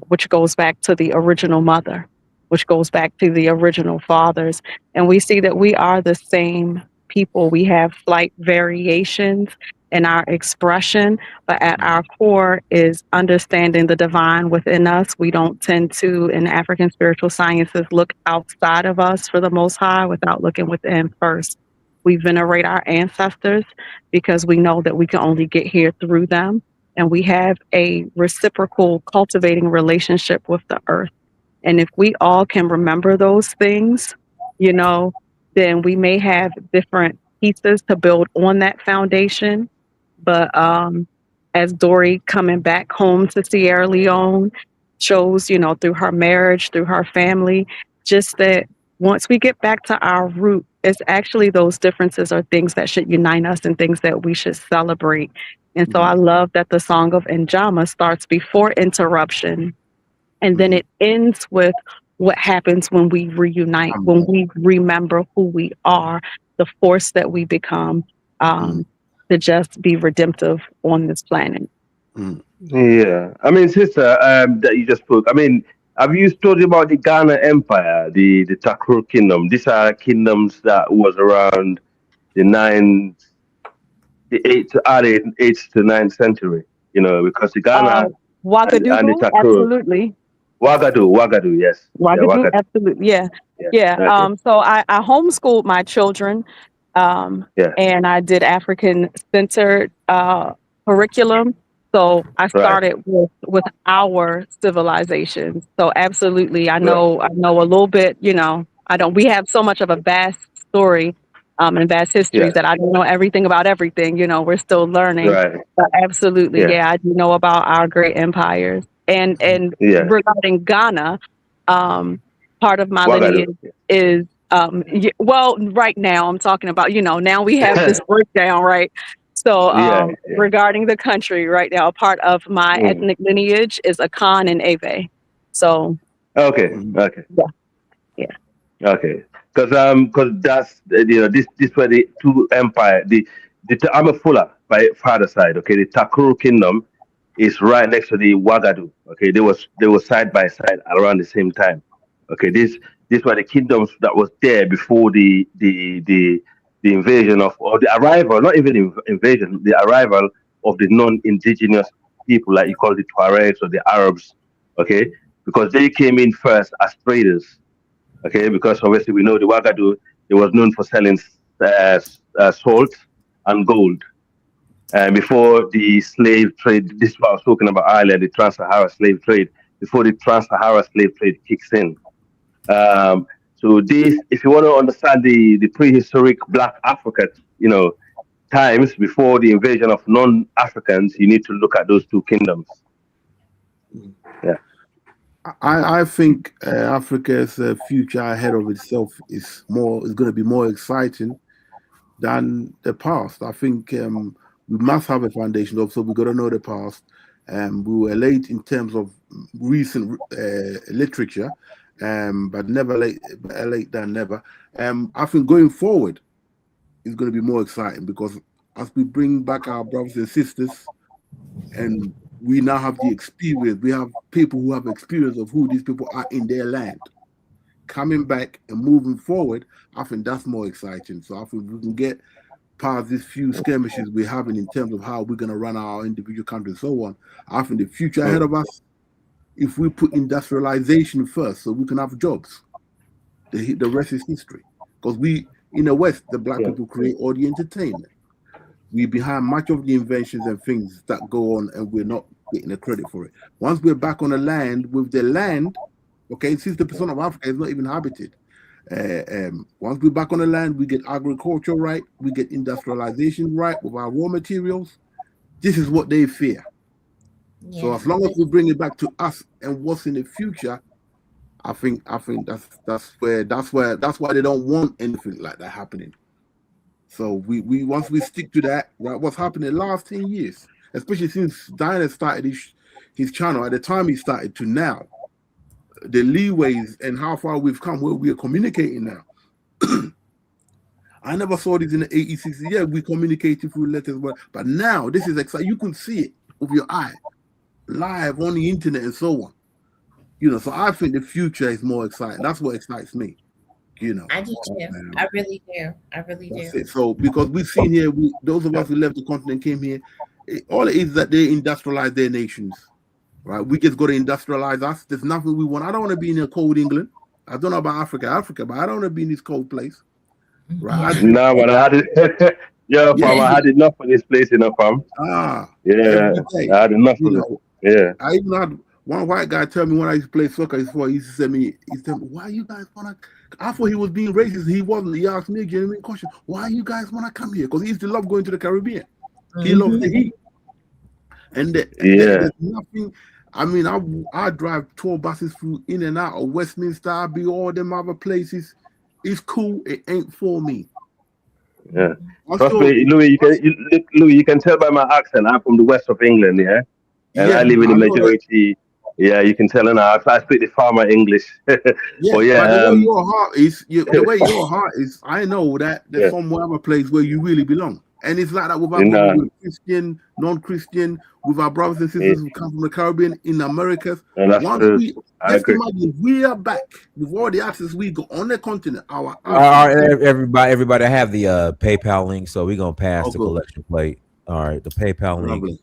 which goes back to the original mother, which goes back to the original fathers. And we see that we are the same people. We have slight variations in our expression, but at our core is understanding the divine within us. We don't tend to, in African spiritual sciences, look outside of us for the Most High without looking within first. We venerate our ancestors because we know that we can only get here through them. And we have a reciprocal cultivating relationship with the earth. And if we all can remember those things, then we may have different pieces to build on that foundation. But as Dori coming back home to Sierra Leone shows, through her marriage, through her family, just that once we get back to our root, it's actually those differences are things that should unite us and things that we should celebrate. And so I love that the Song of Njama starts before interruption, and then it ends with what happens when we reunite, when we remember who we are, the force that we become, to just be redemptive on this planet. Yeah, I mean, sister, that you just spoke. I mean, have you studied about the Ghana Empire, the Takur Kingdom? These are kingdoms that was around the eighth to ninth century. You know, because the Ghana and the Ouagadougou, Takur, absolutely. Wagadu, yes, yeah, Ouagadougou, Wagadu, absolutely. Yeah. yeah, Yeah. okay, So I homeschooled my children, yeah, and I did African centered curriculum. So I right, started with our civilization. So absolutely, I right, know a little bit. We have so much of a vast story, and vast histories yeah, that I don't know everything about everything. We're still learning. right, But absolutely, yeah, yeah, I do know about our great empires. And yeah, regarding Ghana, part of my Wagadu, lineage is well, right now I'm talking about, now we have this breakdown, right? So yeah, yeah. regarding the country right now, part of my Mm. ethnic lineage is Akan and Ave. So Okay, okay. yeah. Okay, because that's this were the two empire. I'm a Fuller by father side. Okay, the Takuru Kingdom is right next to the Wagadu. Okay, they were side by side around the same time. Okay, these were the kingdoms that was there before the invasion or the arrival, not even invasion, the arrival of the non-indigenous people, like you call the Tuaregs or the Arabs. Okay, because they came in first as traders. Okay, because obviously we know the Wagadu, it was known for selling salt and gold. And before the slave trade, this is what I was talking about earlier, the Trans-Sahara slave trade, before the Trans-Sahara slave trade kicks in. So this, if you want to understand the prehistoric Black Africa, times before the invasion of non-Africans, you need to look at those two kingdoms. Yeah. I think Africa's future ahead of itself is going to be more exciting than the past. I think we must have a foundation of, so we got to know the past. We were late in terms of recent literature, but never late, better late than never. I think going forward is going to be more exciting because as we bring back our brothers and sisters, and we now have the experience. We have people who have experience of who these people are in their land. Coming back and moving forward, I think that's more exciting. So I think we can get past these few skirmishes we're having in terms of how we're going to run our individual country and so on. I think the future ahead of us, if we put industrialization first so we can have jobs, the rest is history. Because we, in the West, the Black people create all the entertainment. We're behind much of the inventions and things that go on, and we're not getting the credit for it. Once we're back on the land, with the land, okay, 60% of Africa is not even habited. Once we're back on the land, we get agriculture right, we get industrialization right with our raw materials. This is what they fear. Yeah. So as long as we bring it back to us and what's in the future, I think that's why they don't want anything like that happening. So we once we stick to that, right, what's happened in the last 10 years, especially since Diana started his channel, at the time he started to now, the leeways and how far we've come where we are communicating now. I never saw this in the 80s, 60s. Yeah, we communicated through letters, but now this is exciting. You can see it with your eye, live on the internet and so on. So I think the future is more exciting. That's what excites me. I do too. I really do. It. So because we've seen here, those of us who left the continent came here, all it is that they industrialize their nations, right? We just got to industrialize us. There's nothing we want. I don't want to be in a cold England. I don't know about Africa, but I don't want to be in this cold place, right? No, but I had it. Fam, I had enough of this place, fam. Yeah, I had enough of it. Yeah, I even had one white guy tell me when I used to play soccer before, he used to say me, why you guys want to, I thought he was being racist. He wasn't. He asked me a genuine question. Why you guys want to come here? Because he used to love going to the Caribbean. He loves the heat. And there's nothing. I mean, I drive tour buses through in and out of Westminster. I be all them other places. It's cool. It ain't for me. Yeah. Trust me, Louis, you can tell by my accent, I'm from the west of England, yeah? And I live in the majority. Yeah, you can tell now. I speak the farmer English. But the way your heart is, I know that there's some other place where you really belong. And it's like that with our Christian, non-Christian, with our brothers and sisters who come from the Caribbean, in America. Let's imagine we are back with all the access we got on the continent. Everybody have the PayPal link, so we're gonna pass the collection plate. All right, the PayPal link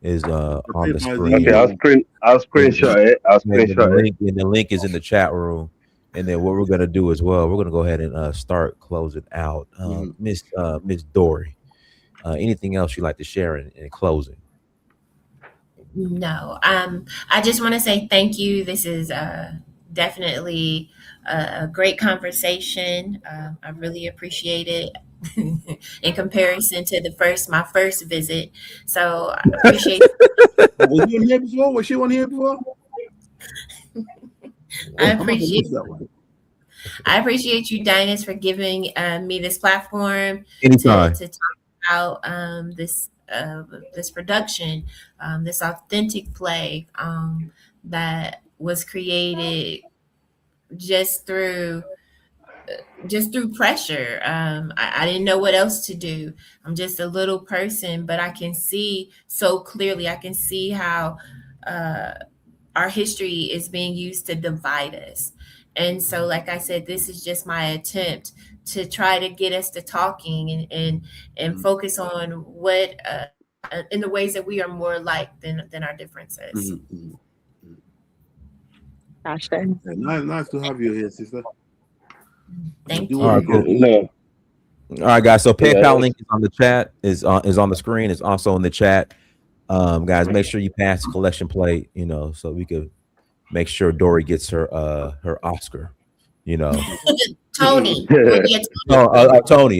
is on the screen. Okay, I'll screenshot it. The link is in the chat room. And then what we're gonna do as well, we're gonna go ahead and start closing out. Miss Dori, anything else you'd like to share in closing? No, I just want to say thank you. This is definitely a great conversation. I really appreciate it in comparison to my first visit. So I appreciate. Was you on here before? Was she on here before? I appreciate you, Dinus, for giving me this platform anytime to talk about this production, this authentic play that was created just through pressure. I didn't know what else to do. I'm just a little person, but I can see so clearly. I can see how our history is being used to divide us. And so, like I said, this is just my attempt to try to get us to talking and focus on what in the ways that we are more alike than our differences. Nice to have you here, sister. Thank you. All right, cool. All right, guys. So PayPal link is on the chat, is on the screen. It's also in the chat. Guys, make sure you pass the collection plate, so we could make sure Dori gets her Oscar, Tony. Tony.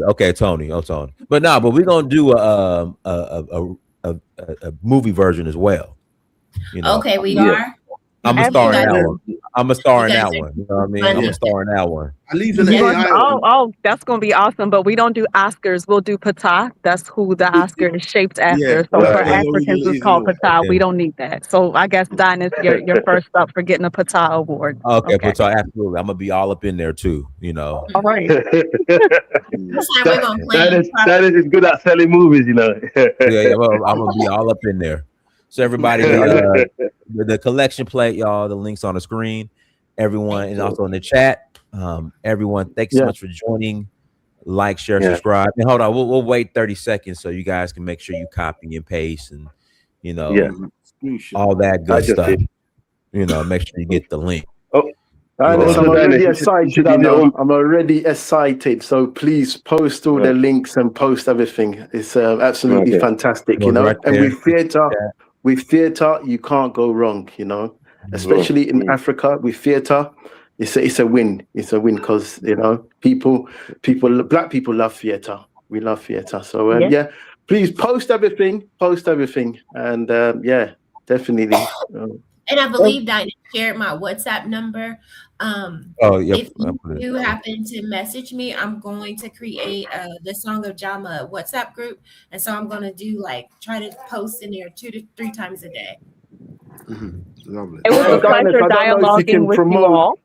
Okay, Tony. Tony. But we're gonna do a movie version as well. Okay, we are. I'm a star in that one. I'm a star in that one. You know what I mean? I'm a star in that one. At least in the AI that's gonna be awesome. But we don't do Oscars. We'll do Patah. That's who the Oscar is shaped after. Yeah, so for Africans, it's called Patah. We don't need that. So I guess Dinus, you're first up for getting a Patah award. Okay, Patah, absolutely. I'm gonna be all up in there too. All right. That is good at selling movies. Yeah, well, I'm gonna be all up in there. So everybody, the collection plate, y'all, the link's on the screen. Everyone, and also in the chat. Everyone, thanks so much for joining. Like, share, subscribe. And hold on, we'll wait 30 seconds so you guys can make sure you copy and paste and all that good stuff. Make sure you get the link. I'm already excited. I'm already excited. So please post all the links and post everything. It's absolutely fantastic, Right and with theater, you can't go wrong, especially in Africa with theater. It's a win. It's a win because black people love theater. We love theater. So please post everything, and definitely. And I believe Dinah shared my WhatsApp number. If you happen to message me, I'm going to create the Song of Jama WhatsApp group. And so I'm going to do try to post in there 2 to 3 times a day. Lovely. It was a pleasure dialoguing with you all.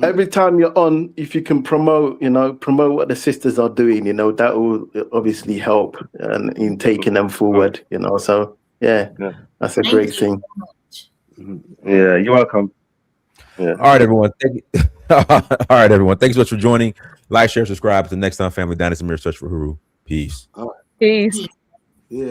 Every time you're on, if you can promote what the sisters are doing, that will obviously help in taking them forward, So that's a great thing. Yeah, you're welcome. Yeah. All right, everyone. All right, everyone. Thanks so much for joining. Like, share, subscribe. Until next time, family. Dinus Amir, search for Huru. Peace. Peace. Yeah.